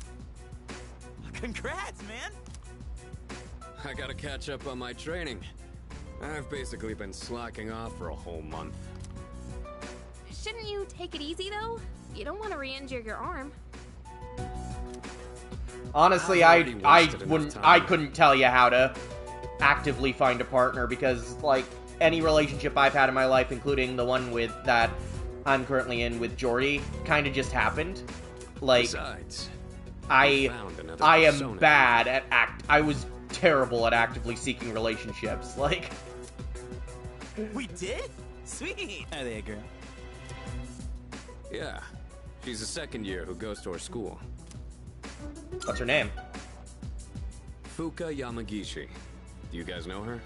Congrats, man! I gotta catch up on my training. I've basically been slacking off for a whole month. Shouldn't you take it easy, though? You don't want to re-injure your arm. Honestly, I've already I wasted enough wouldn't, time. I couldn't tell you how to actively find a partner because, like, any relationship I've had in my life, including the one that I'm currently in with Jordy, kind of just happened. Like, Besides, I found another am persona. bad at I was terrible at actively seeking relationships. Like, We did? Sweet! Are they a girl? Yeah, she's a second year who goes to our school. what's her name? Fuka Yamagishi. Do you guys know her?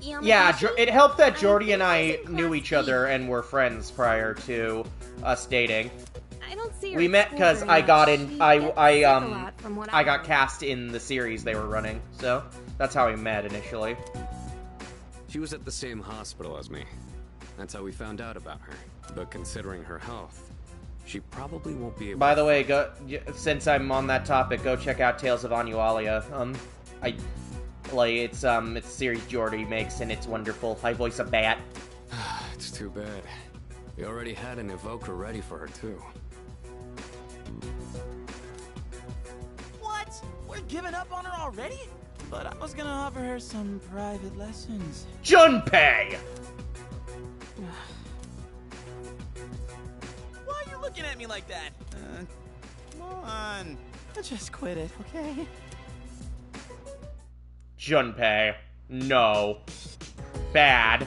Yeah, Yamaguchi? it helped that I Jordy and think I she's in knew Class each B. other and were friends prior to us dating. I don't see her We at met school because very I got much. in. She I gets sick a I lot, from what I got heard. cast in the series they were running, so that's how we met initially. She was at the same hospital as me. That's how we found out about her. But considering her health, she probably won't be able By to... the way, since I'm on that topic, go check out Tales of Anualia. It's a series Jordy makes, and it's wonderful. I voice a bat. It's too bad. We already had an evoker ready for her, too. What? We're giving up on her already? But I was gonna offer her some private lessons. Junpei! Why are you looking at me like that? Come on. Just quit it, okay? Junpei. No. Bad.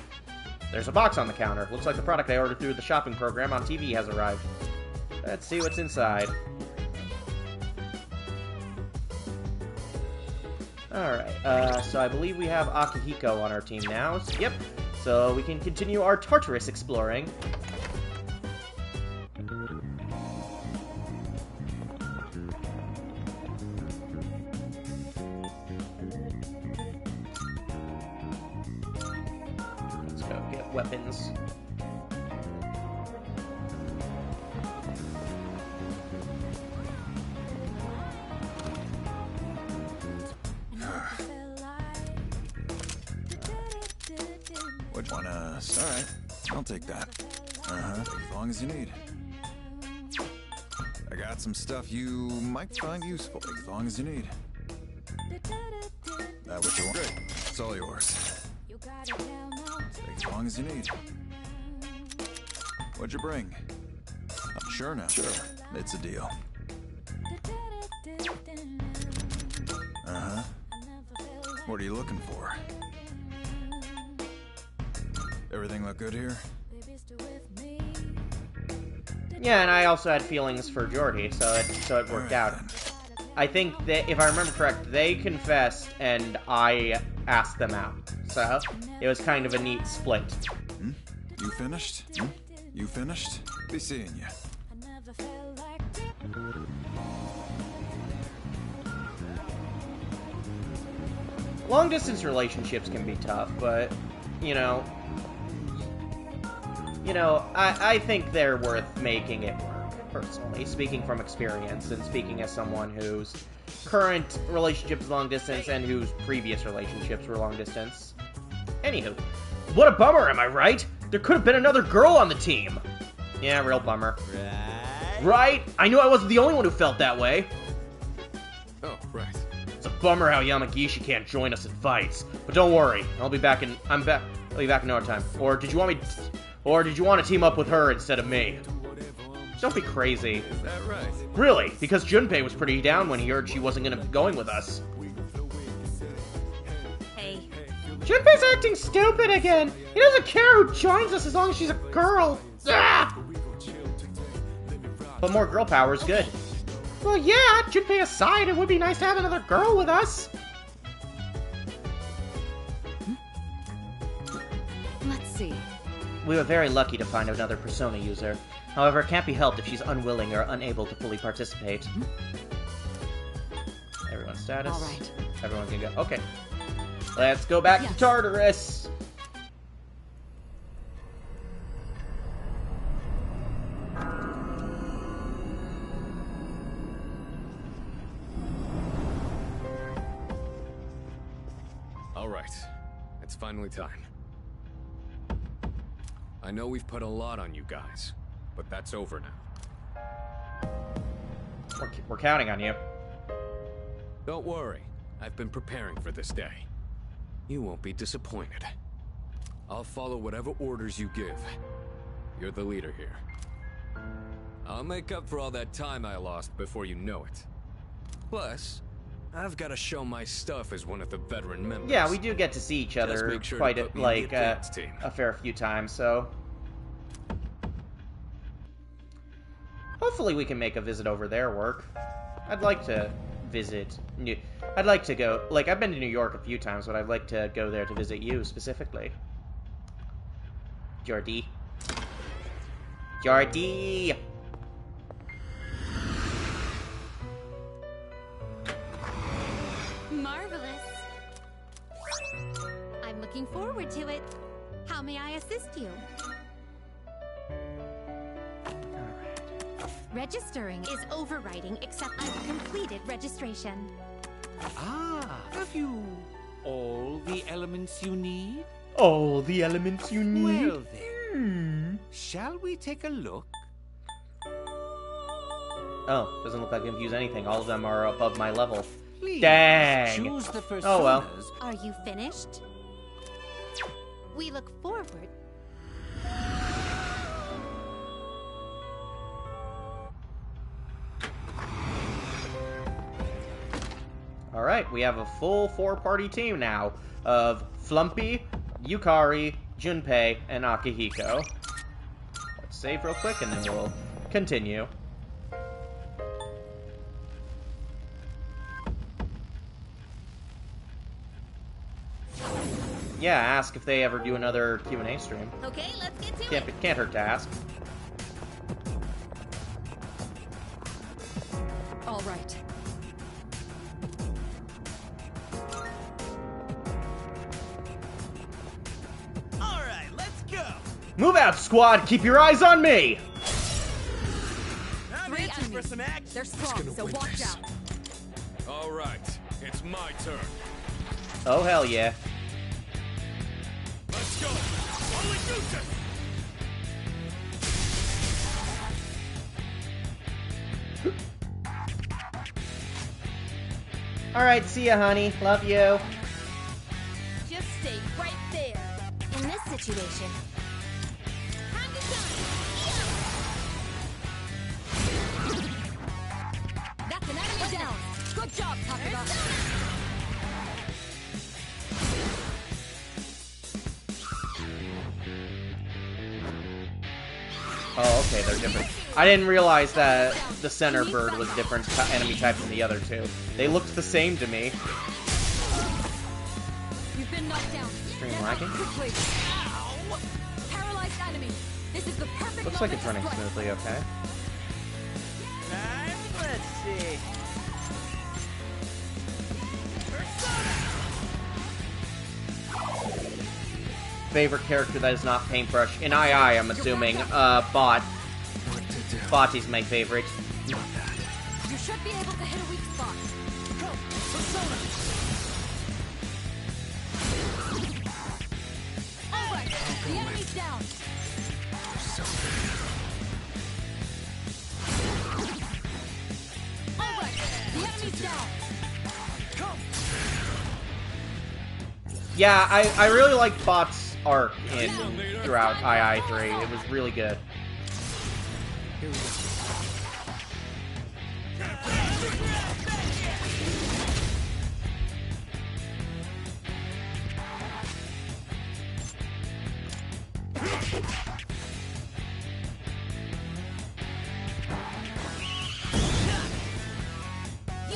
There's a box on the counter. Looks like the product I ordered through the shopping program on TV has arrived. Let's see what's inside. Alright, so I believe we have Akihiko on our team now. Yep. So we can continue our Tartarus exploring. Let's go get weapons. Would wanna... Alright, I'll take that. Uh-huh, as long as you need. I got some stuff you might find useful, as long as you need. That what you want? Great, it's all yours. Take as long as you need. What'd you bring? I'm sure now. Sure, it's a deal. Uh-huh. What are you looking for? Everything look good here? Yeah, and I also had feelings for Jordy, so it worked out. I think that, if I remember correct, they confessed and I asked them out. So, it was kind of a neat split. Hmm? You finished? Hmm? You finished? Be seeing you. Long-distance relationships can be tough, but, I think they're worth making it work, personally. Speaking from experience, and speaking as someone whose current relationship is long-distance, and whose previous relationships were long-distance. Anywho, what a bummer, am I right? There could have been another girl on the team! Yeah, real bummer. Right? I knew I wasn't the only one who felt that way. Oh, right. It's a bummer how Yamagishi can't join us in fights. But don't worry, I'll be back in no time. Or did you want to team up with her instead of me? Don't be crazy. Is that right? Really, because Junpei was pretty down when he heard she wasn't gonna be going with us. Hey. Junpei's acting stupid again! He doesn't care who joins us as long as she's a girl! Ah! But more girl power is good. Well, yeah, Junpei aside, it would be nice to have another girl with us. Let's see. We were very lucky to find another Persona user. However, it can't be helped if she's unwilling or unable to fully participate. Everyone's status. All right. Everyone can go. Okay. Let's go back to Tartarus. All right. It's finally time. I know we've put a lot on you guys, but that's over now. We're counting on you. Don't worry. I've been preparing for this day. You won't be disappointed. I'll follow whatever orders you give. You're the leader here. I'll make up for all that time I lost before you know it. Plus, I've got to show my stuff as one of the veteran members. Yeah, we do get to see each other sure quite team. a fair few times, so hopefully we can make a visit over their work. I'd like to visit I'd like to go, like, I've been to New York a few times, but I'd like to go there to visit you specifically. Jordy. Jordy! Marvelous. I'm looking forward to it. How may I assist you? Registering is overwriting, except I've completed registration. Ah, have you all the elements you need? All the elements you need? Well then, shall we take a look? Oh, doesn't look like I can use anything. All of them are above my level. Please, Dang! choose the personas. Oh well. Are you finished? We look forward. Alright, we have a full 4-party team now of Flumpy, Yukari, Junpei, and Akihiko. Let's save real quick and then we'll continue. Yeah, ask if they ever do another Q&A stream. Okay, let's get to it. Can't hurt to ask. All right. All right, let's go. Move out, squad! Keep your eyes on me! I'm 3 itching for enemies. some action. They're strong, so watch out. All right. It's my turn. Oh, hell yeah. Let's go. Holy gooses! Alright, see ya, honey. Love you. Just stay right there. In this situation, Time to shine. That's an enemy down. Good job, Takada. Oh, okay, they're different. I didn't realize that the center bird was different enemy type than the other two. They looked the same to me. You've been knocked down. Stream Get up lagging? quickly. Paralyzed enemy. This is the perfect Looks like moment it's running to strike. smoothly, okay. Let's see. Favorite character that is not Paintbrush. In II, I'm assuming, Bot. Botty's my favorite. You should be able to hit a weak spot. Go, Persona. All right, the enemy's down. All right, the enemy's down. Yeah, I really liked Bot's arc throughout II3. It was really good. You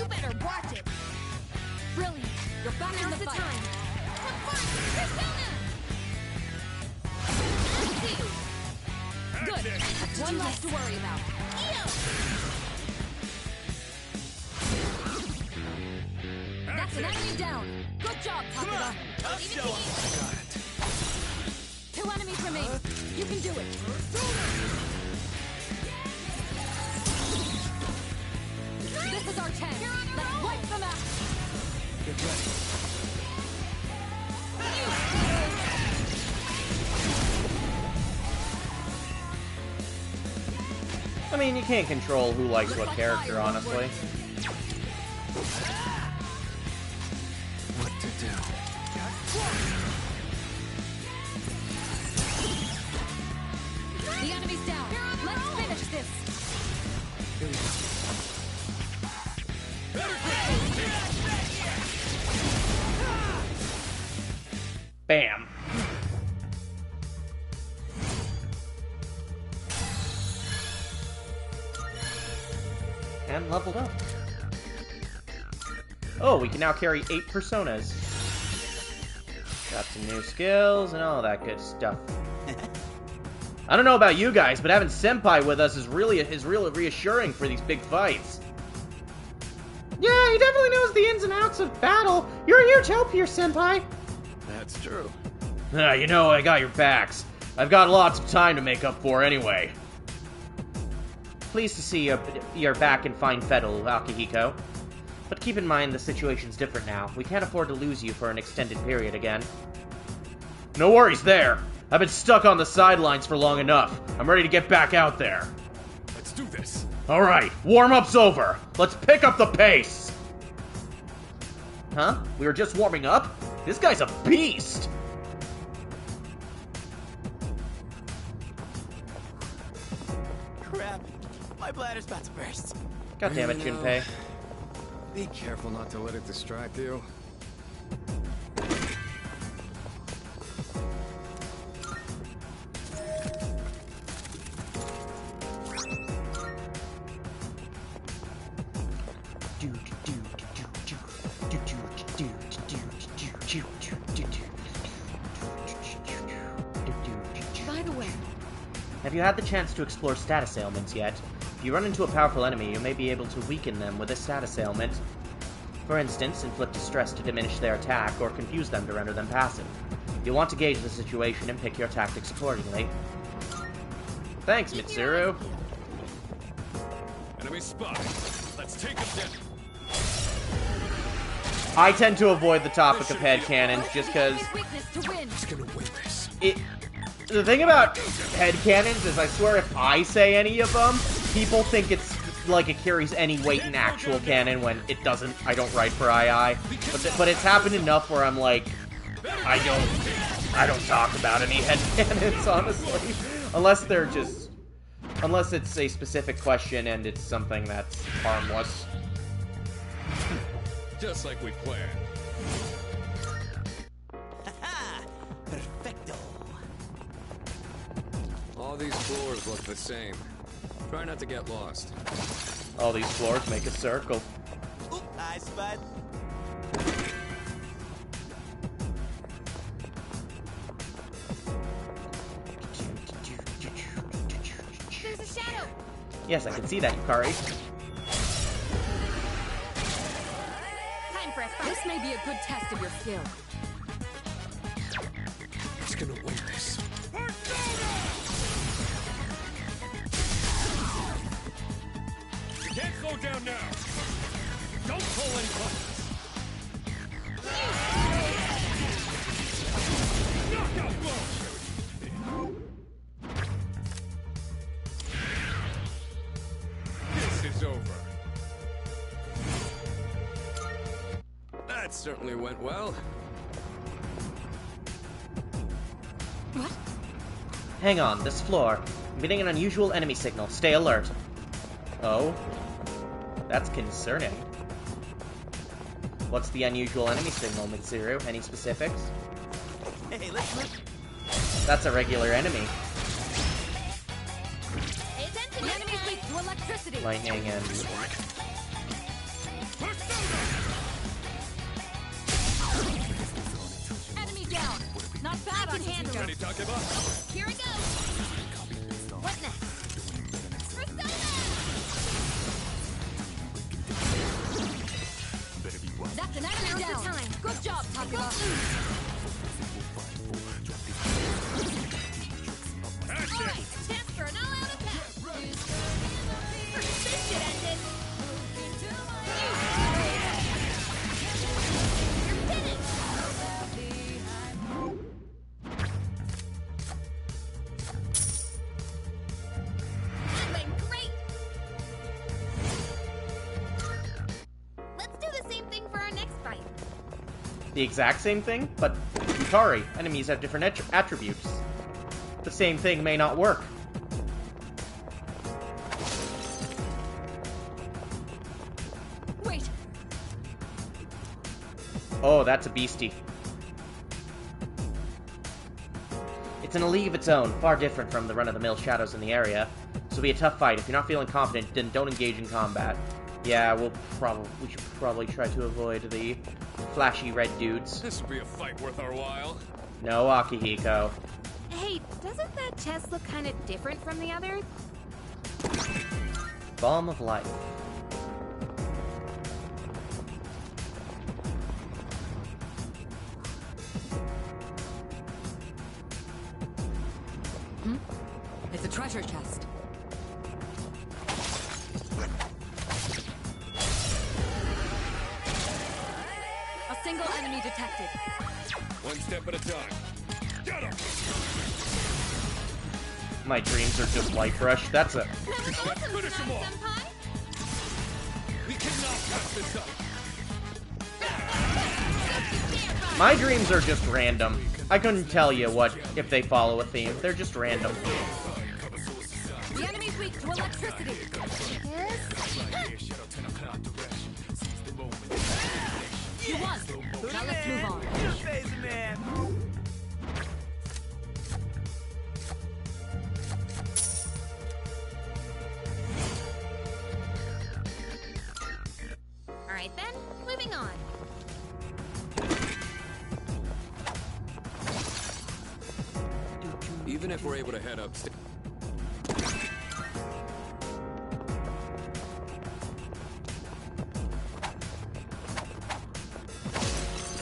better watch it. Brilliant. You're back in the fight. Have fun, Persona. Good. One less to worry about. That's an enemy down. Good job, Takeda. Two enemies remain. You can do it. This is our chance. Let's wipe them out. Get ready. I mean, you can't control who likes what character, honestly. What to do? The enemy's down. Let's finish this. Here we go. Bam. And leveled up. Oh, we can now carry 8 personas. Got some new skills and all that good stuff. I don't know about you guys, but having Senpai with us is really reassuring for these big fights. Yeah, he definitely knows the ins and outs of battle. You're a huge help here, Senpai. That's true. You know, I got your backs. I've got lots of time to make up for anyway. Pleased to see you're back in fine fettle, Akihiko. But keep in mind the situation's different now. We can't afford to lose you for an extended period again. No worries there. I've been stuck on the sidelines for long enough. I'm ready to get back out there. Let's do this. Alright, warm-up's over. Let's pick up the pace. Huh? We were just warming up? This guy's a beast! Crap. My bladder's about to burst. God damn it, Junpei. Be careful not to let it distract you. By the way, have you had the chance to explore status ailments yet? If you run into a powerful enemy, you may be able to weaken them with a status ailment. For instance, inflict distress to diminish their attack, or confuse them to render them passive. You'll want to gauge the situation and pick your tactics accordingly. Thanks, Mitsuru. Enemy spotted. Let's take him down. I tend to avoid the topic of headcanons just because Who's gonna win this? the thing about headcanons is I swear if I say any of them, people think it's like it carries any weight in actual canon when it doesn't. I don't write for II. But it's happened enough where I'm like, I don't talk about any headcanons, honestly. Unless it's a specific question and it's something that's harmless. Just like we planned. Perfecto. All these floors look the same. Try not to get lost. All these floors make a circle. Ooh, nice spot. There's a shadow. Yes, I can see that, Yukari. Time for a fight. this may be a good test of your skill. Who's gonna win this? You can't slow down now. Don't pull any punches. Knockout blow. This is over. That certainly went well. What? Hang on, this floor. I'm getting an unusual enemy signal. Stay alert. Oh? That's concerning. What's the unusual enemy signal, Mitsuru? Any specifics? Hey, let's look. That's a regular enemy. Pay attention. The enemy's weak to electricity. Lightning and... Enemy down. Not bad, I can handle Akihiko. it. Ready, Takeba? Here it goes. What next? Alright, chance for an all-out attack! First, this should end it! You're finished! That went great! Let's do the same thing for our next fight. The exact same thing, but Yukari. Enemies have different attributes. The same thing may not work. Wait. Oh, that's a beastie. It's in a league of its own, far different from the run-of-the-mill shadows in the area. This will be a tough fight. If you're not feeling confident, then don't engage in combat. Yeah, we should probably try to avoid the flashy red dudes. This will be a fight worth our while. No, Akihiko. Hey, doesn't that chest look kind of different from the others? Balm of life. It's a treasure chest. A single enemy detected. One step at a time. Get him! My dreams are just light brush. That's a... That was awesome Finish him tonight, off. Senpai! We cannot pass this up. My dreams are just random. I couldn't tell you what if they follow a theme. They're just random. The enemy's weak to electricity. You won. Now let's move on. Alright then, moving on. Even if we're able to head upstairs.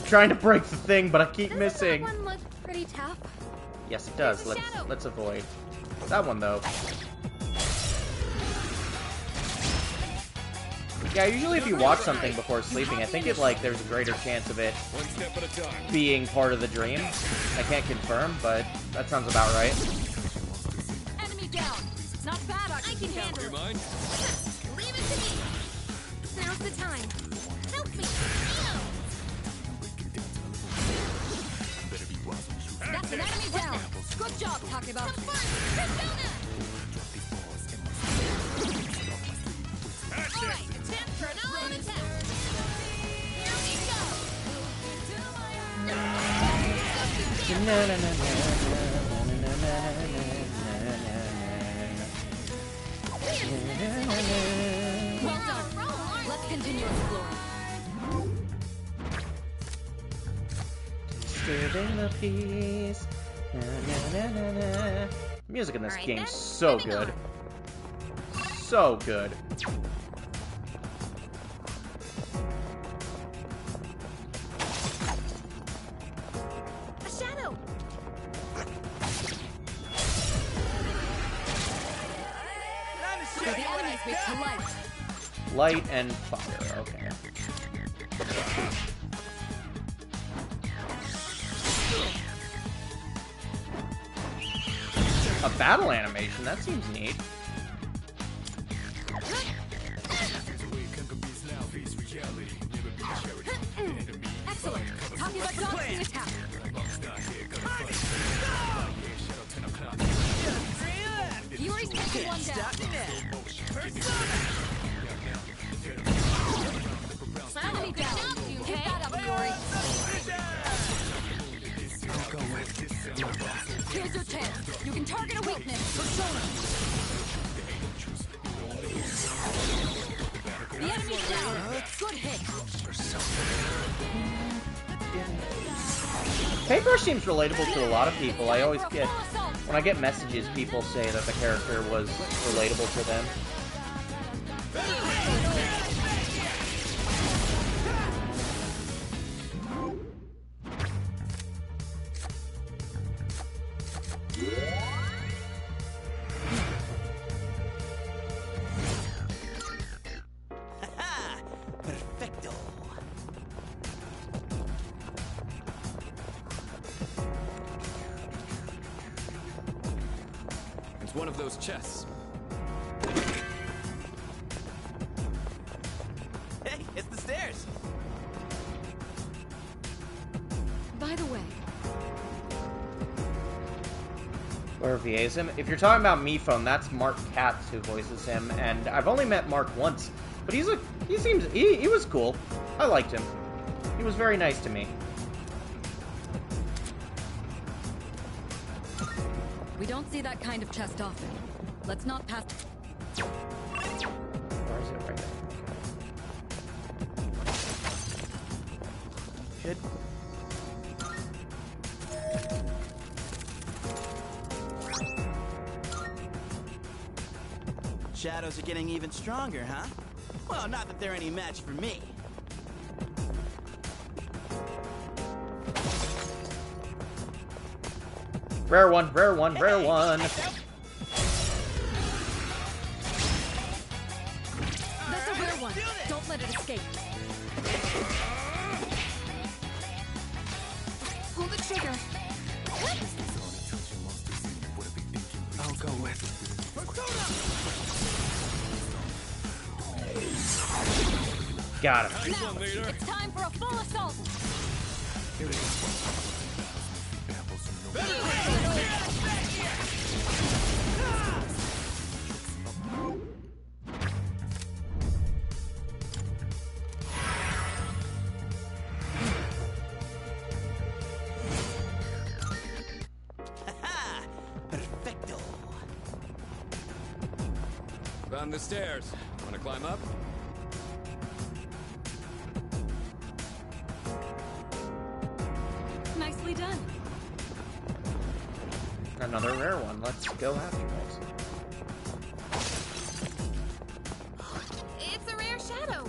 Trying to break the thing, but I keep missing. That one looked pretty tough. Yes, it does. There's a shadow. Let's avoid that one though. Yeah, usually if you watch something before sleeping, I think there's a greater chance of it One step at a time. being part of the dream. I can't confirm, but that sounds about right. Enemy down. Not bad, I can handle You it. mind? Leave it to me. Now's the time. Help me. That's an enemy down. Good job, Takeba. Come first, Persona! Alright, chance for an all-out attack. Here we Well done. Let's continue exploring. Disturbing the peace. Music in this Alright, game's then, so moving good. on. So good. A shadow! So the enemy's weak to light. Light and fire, okay. A battle animation, that seems neat. Excellent. Takeba dodged the attack. Yuri's taking one down. Enemy down. Hit that up, Yuri. Here's your chance. You can target a weakness. Persona. The enemy's down. Good hit. Paper seems relatable to a lot of people. I always get, when I get messages, people say that the character was relatable to them. of those chests. Hey, it's the stairs. By the way, Where VAs him? If you're talking about Miphone, that's Mark Katz who voices him, and I've only met Mark once, but he was cool. I liked him. He was very nice to me. we don't see that kind of chest often. Let's not pass. Where is it? Right there. Shit. Shadows are getting even stronger, huh? Well, not that they're any match for me. Rare one, rare one, rare one. That's a rare one. Don't let it escape. Pull the trigger. I'll go with. Got him. Now, it's time for a full assault. Here it is. Perfecto. Found the stairs. Wanna climb up? Nicely done. Another rare one. Let's go after it. It's a rare shadow.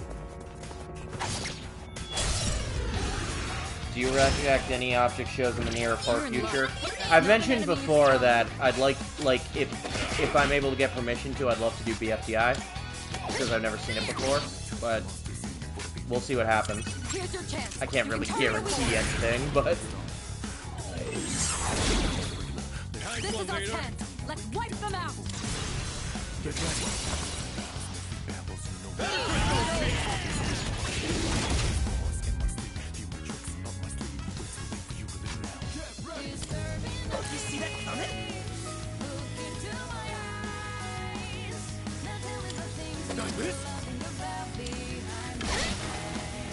Do you reject any object shows in the near or far future? I've mentioned before that I'd like if I'm able to get permission to, I'd love to do BFDI because I've never seen it before, but we'll see what happens. Here's your chance. I can't really guarantee anything, but This is our chance. Let's wipe them out. Get ready. You see that coming?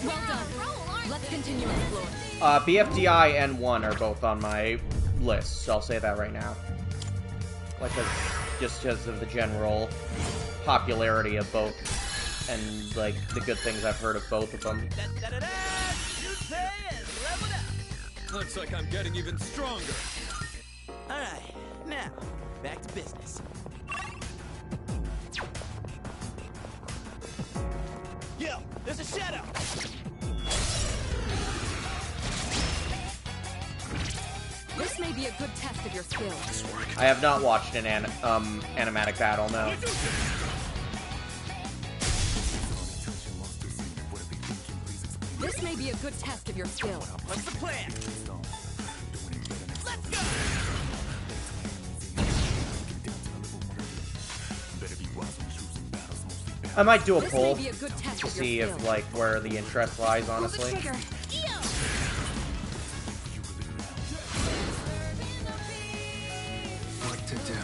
Well done. Let's continue and explore. BFDI and 1 are both on my list, so I'll say that right now. Like, just because of the general popularity of both, and, like, the good things I've heard of both of them. Looks like I'm getting even stronger. Alright, now, back to business. Yo, there's a shadow! This may be a good test of your skill. I have not watched an animatic battle, no. This may be a good test of your skill. What's the plan? Let's go! I might do a This poll may be a good test to of your see if, skill. like, where the interest lies, Pull the honestly. trigger. What to do?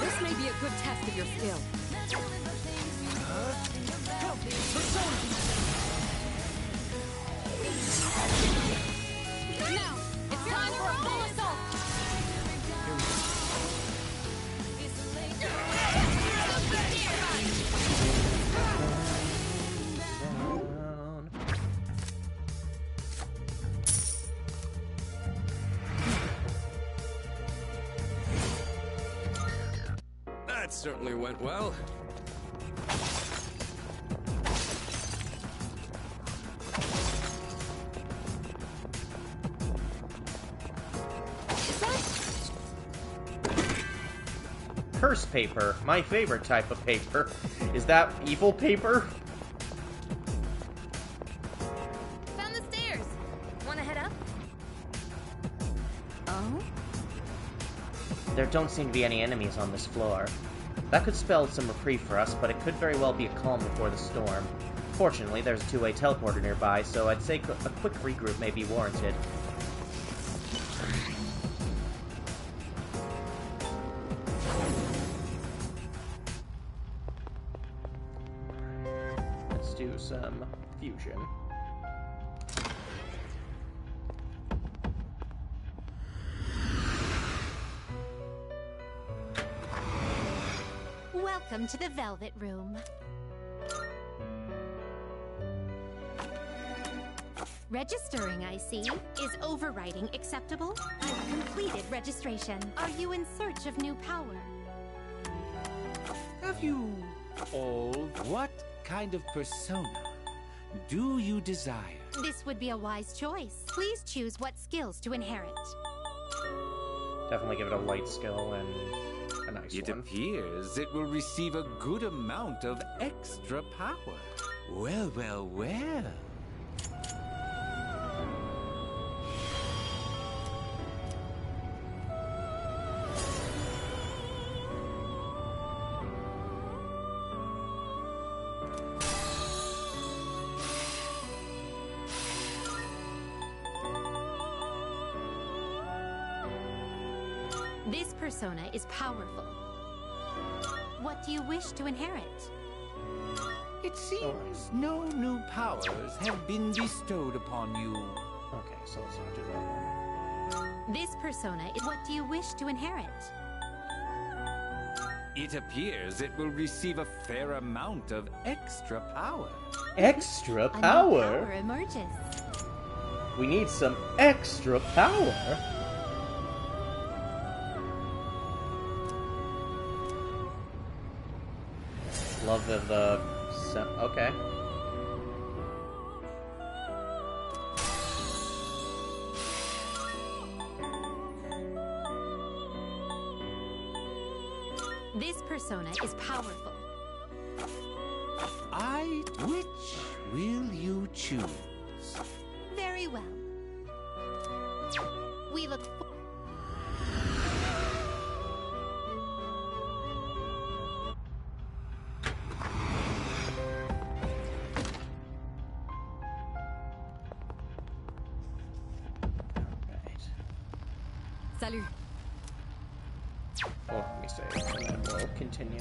This may be a good test of your skill. Now, it's time for a full assault. That certainly went well. Curse paper, my favorite type of paper. Is that evil paper? Found the stairs. Wanna head up? Oh? There don't seem to be any enemies on this floor. That could spell some reprieve for us, but it could very well be a calm before the storm. Fortunately, there's a two-way teleporter nearby, so I'd say a quick regroup may be warranted. Let's do some fusion. Welcome to the Velvet Room. Registering, I see. Is overwriting acceptable? I've completed registration. Are you in search of new power? Have you all? What kind of persona do you desire? This would be a wise choice. Please choose what skills to inherit. Definitely give it a light skill and a nice It one. appears it will receive a good amount of extra power. Well, well, well. This persona is powerful. What do you wish to inherit? It seems no new powers have been bestowed upon you. Okay, so let's not do that one. This persona is... What do you wish to inherit? It appears it will receive a fair amount of extra power. Extra A new power? power emerges. We need some extra power. Love the okay. This persona is powerful. Which will you choose? Very well. We look for... Salut. Well, let me save, and then we'll continue.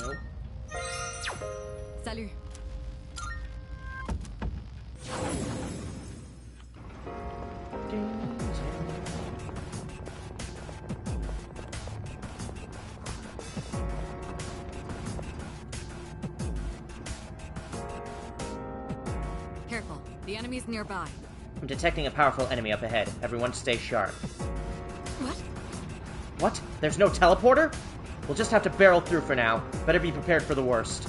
Salut. Careful. The enemy's nearby. I'm detecting a powerful enemy up ahead. Everyone stay sharp. What? What? There's no teleporter? We'll just have to barrel through for now. Better be prepared for the worst.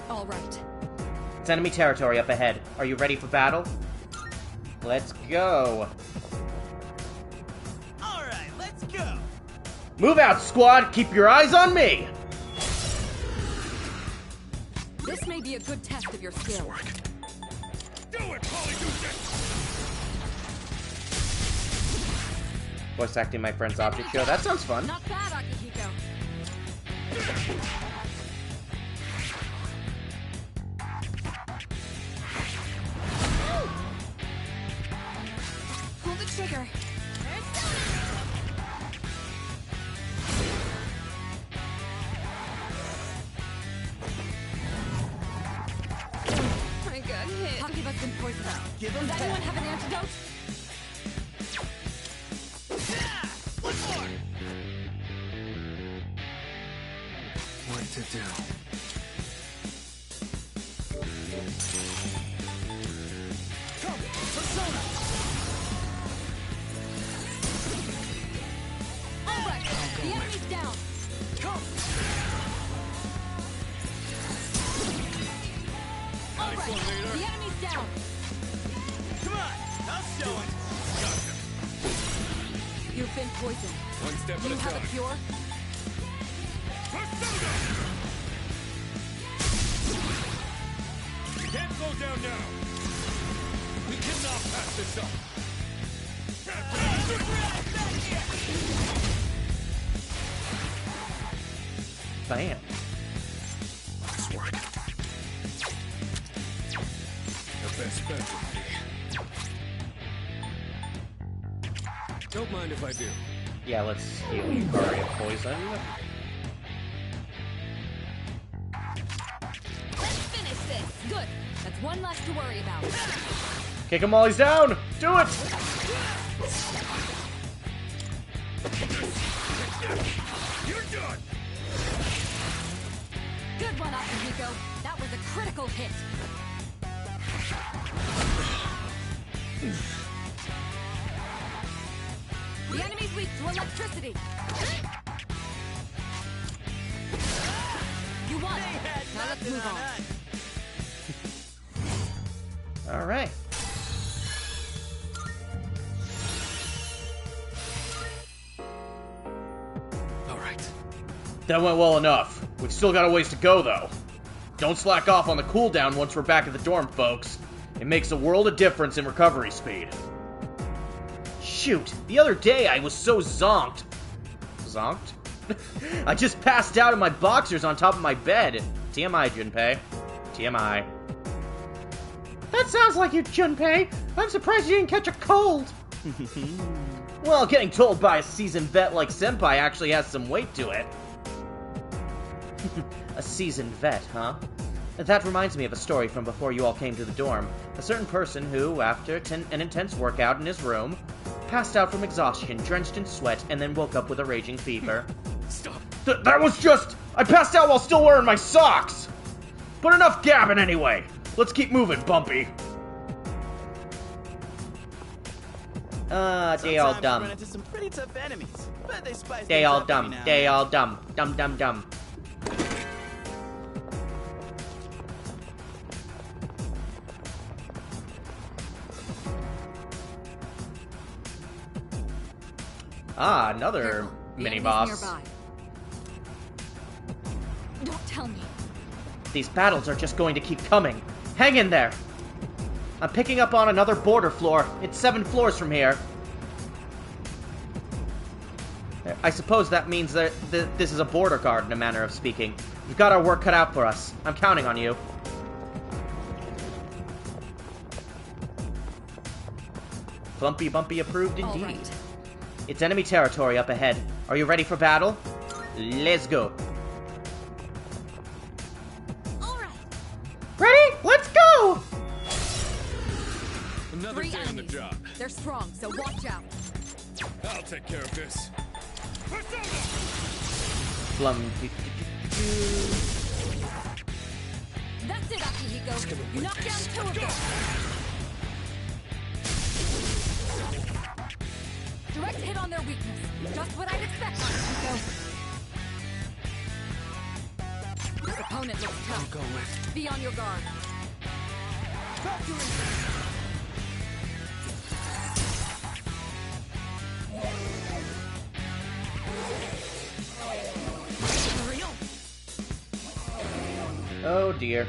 All right. It's enemy territory up ahead. Are you ready for battle? Let's go. All right, let's go. Move out, squad! Keep your eyes on me! This may be a good test of your skill. Do it, Polydeuce! Voice acting my friend's object show. That sounds fun. Not bad, Akihiko. Pull the trigger. I got hit. Pocketbook's been poisoned. Give him Does anyone have an antidote? One more. What to do? Come, persona. All right. The enemy's down. Come. All right. The enemy's down. Come on, I'll show it. You've been poisoned. One step Do you at a have a time. cure? Persona! You can't slow down now. cannot pass this up. Bam. Nice work. The best bet would be. Don't mind if I do. Yeah, let's heal Yukari of poison. Let's finish this. Good. That's one less to worry about. Kick him while he's down! Do it! You're done. Good one, Akihiko. That was a critical hit. The enemy's weak to electricity. You won. Now let's move on. Alright. Alright. That went well enough. We've still got a ways to go, though. Don't slack off on the cooldown once we're back at the dorm, folks. It makes a world of difference in recovery speed. Shoot, the other day I was so zonked. Zonked? I just passed out in my boxers on top of my bed. TMI, Junpei. TMI. That sounds like you, Junpei. I'm surprised you didn't catch a cold. Well, getting told by a seasoned vet like Senpai actually has some weight to it. A seasoned vet, huh? That reminds me of a story from before you all came to the dorm. A certain person who, after an intense workout in his room, passed out from exhaustion, drenched in sweat, and then woke up with a raging fever. Stop. That was just... I passed out while still wearing my socks! But enough gabbing anyway! Let's keep moving, Bumpy! They all dumb. Run into some pretty tough enemies, but they spice They things all up every dumb. now and They then. all dumb. Dumb, dumb, dumb. Ah, another Careful. The mini enemy's boss. nearby. Don't tell me. These battles are just going to keep coming. Hang in there. I'm picking up on another border floor. It's 7 floors from here. I suppose that means that this is a border guard, in a manner of speaking. You've got our work cut out for us. I'm counting on you. Bumpy approved indeed. All right. It's enemy territory up ahead. Are you ready for battle? Let's go. All right. Ready? Let's go! Another 3 day on the enemies. job. They're strong, so watch out. I'll take care of this. Blum. That's it, Akihiko. You knocked down 2 of them. Direct hit on their weakness. Just what I'd expect, Akihiko. This opponent looks tough. Go with. Be on your guard. Oh dear.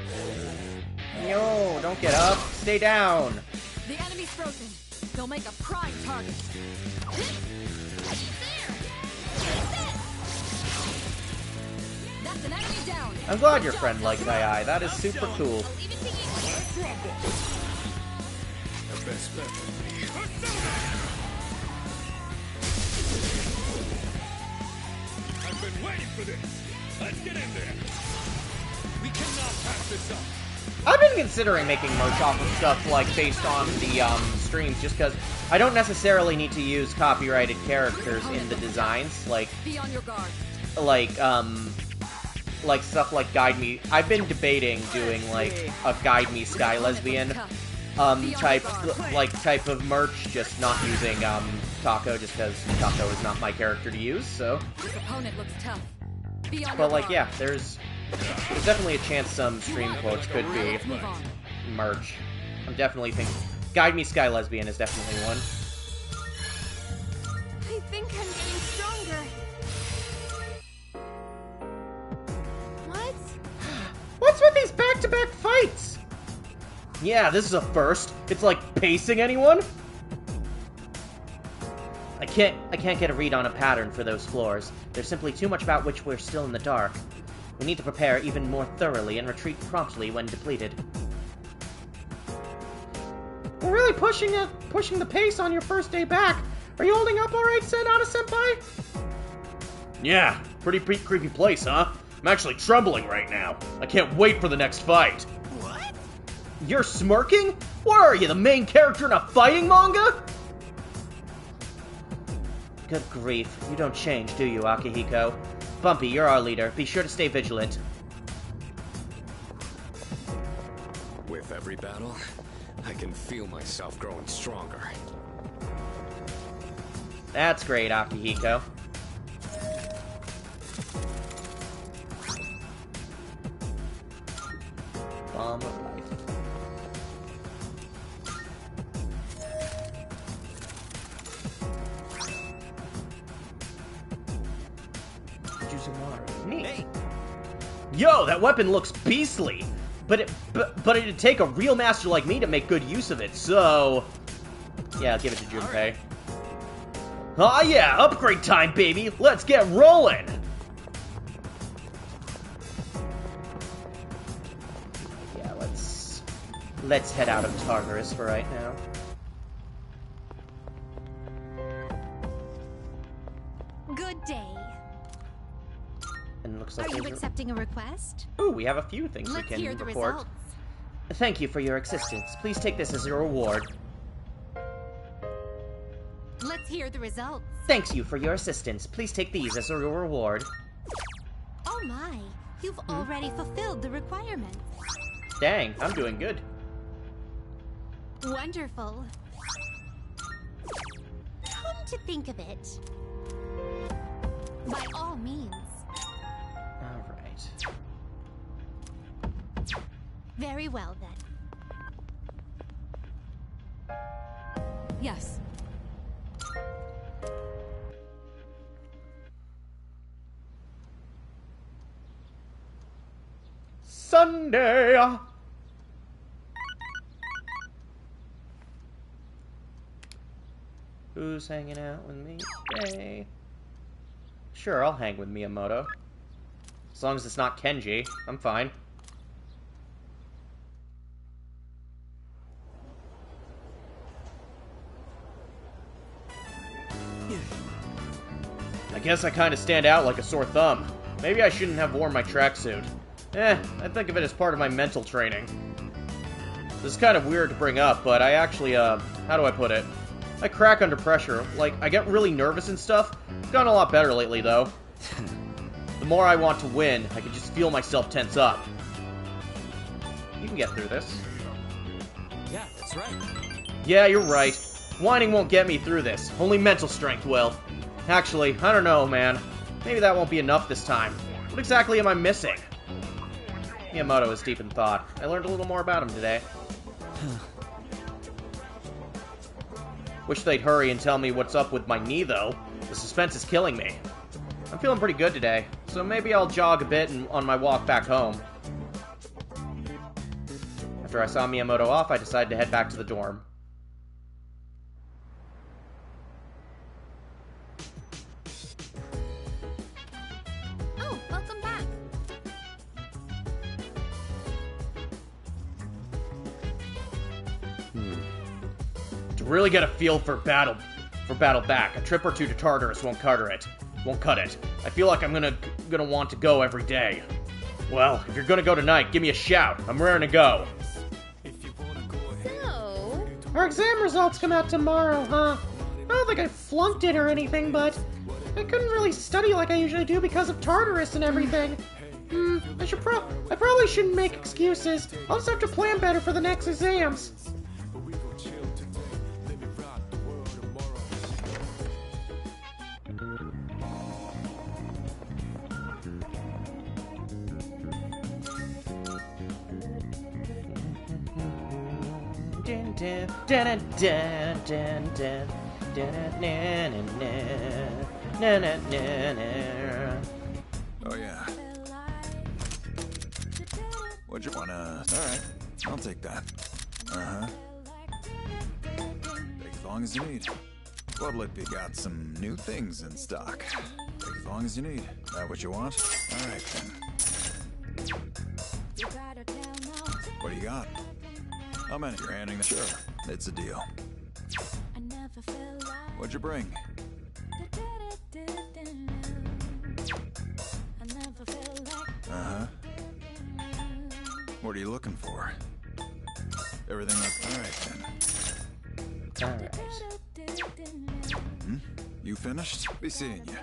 No, don't get up. Stay down. The enemy's frozen. They'll make a prime target. That's an enemy down. I'm glad your friend likes II. That is super cool. The best bet would be. I've been waiting for this. Let's get in there. We cannot pass this up. I've been considering making merch off of stuff like based on the streams, just because I don't necessarily need to use copyrighted characters in the designs, like Be on your guard. like stuff like Guide Me. I've been debating doing like a Guide Me Sky Lesbian type of merch, just not using Taco, just because Taco is not my character to use. So, This opponent looks tough. Be on but your like guard. yeah, there's definitely a chance some stream quotes could be Let's move on. merch. I'm definitely thinking Guide Me Sky Lesbian is definitely one. I think I'm getting stronger. What? What's with these back-to-back fights? Yeah, this is a first. It's like pacing anyone? I can't get a read on a pattern for those floors. There's simply too much about which we're still in the dark. We need to prepare even more thoroughly and retreat promptly when depleted. We're really pushing the pace on your first day back. Are you holding up alright, Senata-senpai? Yeah, pretty creepy place, huh? I'm actually trembling right now. I can't wait for the next fight. What? You're smirking? What are you, the main character in a fighting manga? Good grief, you don't change, do you, Akihiko? Bumpy, you're our leader. Be sure to stay vigilant. With every battle, I can feel myself growing stronger. That's great, Akihiko. Bomb of life. Neat. Hey. Yo, that weapon looks beastly, but it'd take a real master like me to make good use of it. So, yeah, I'll give it to Junpei. Aw yeah, upgrade time, baby. Let's get rolling. Yeah, let's head out of Tartarus for right now. Good day. And it looks like Are you accepting a request? Ooh, we have a few things Let's we can hear the report. results. Thank you for your assistance. Please take this as a reward. Let's hear the results. Thanks you for your assistance. Please take these as a reward. Oh my, you've already fulfilled the requirements. Dang, I'm doing good. Wonderful. Come to think of it, by all means. Alright. Very well then. Yes. Sunday! Who's hanging out with me today? Sure, I'll hang with Miyamoto. As long as it's not Kenji, I'm fine. I guess I kinda stand out like a sore thumb. Maybe I shouldn't have worn my tracksuit. I think of it as part of my mental training. This is kind of weird to bring up, but I actually, how do I put it? I crack under pressure. Like, I get really nervous and stuff. It's gotten a lot better lately, though. The more I want to win, I can just feel myself tense up. You can get through this. Yeah, that's right. Yeah, you're right. Whining won't get me through this. Only mental strength will. Actually, I don't know, man. Maybe that won't be enough this time. What exactly am I missing? Miyamoto is deep in thought. I learned a little more about him today. Wish they'd hurry and tell me what's up with my knee, though. The suspense is killing me. I'm feeling pretty good today, so maybe I'll jog a bit on my walk back home. After I saw Miyamoto off, I decided to head back to the dorm. Oh, welcome back. To really get a feel for battle back, a trip or two to Tartarus won't cut it. I feel like I'm gonna want to go every day. Well, if you're gonna go tonight, give me a shout. I'm raring to go. So, Our exam results come out tomorrow, huh? I don't think I flunked it or anything, but I couldn't really study like I usually do because of Tartarus and everything. I probably shouldn't make excuses. I'll just have to plan better for the next exams. Oh, yeah. What'd you wanna... Alright, I'll take that. Uh-huh. Take as long as you need. What'll it be? Got some new things in stock. Take as long as you need. That what you want? All right, then. What do you got? How many? You're handing them? Sure, it's a deal. What'd you bring? Uh-huh. What are you looking for? Everything up. All right, then. Hmm? You finished? Be seeing you.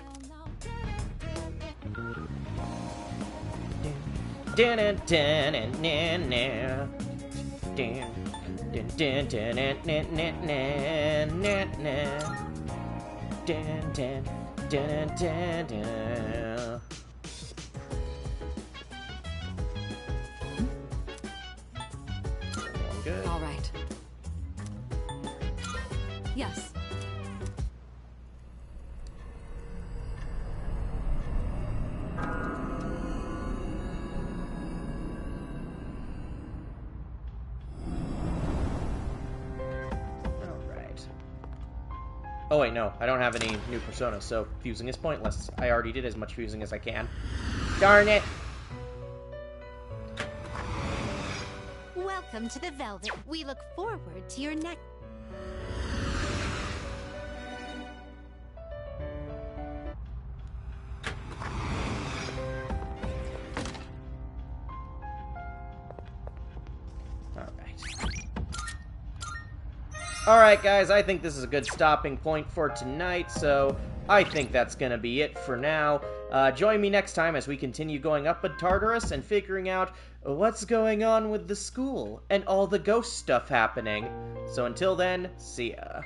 Good. All right. Yes. Oh wait, no, I don't have any new personas, so fusing is pointless. I already did as much fusing as I can. Darn it! Welcome to the Velvet. We look forward to your next... Alright guys, I think this is a good stopping point for tonight, so I think that's gonna be it for now. Join me next time as we continue going up with Tartarus and figuring out what's going on with the school and all the ghost stuff happening. So until then, see ya.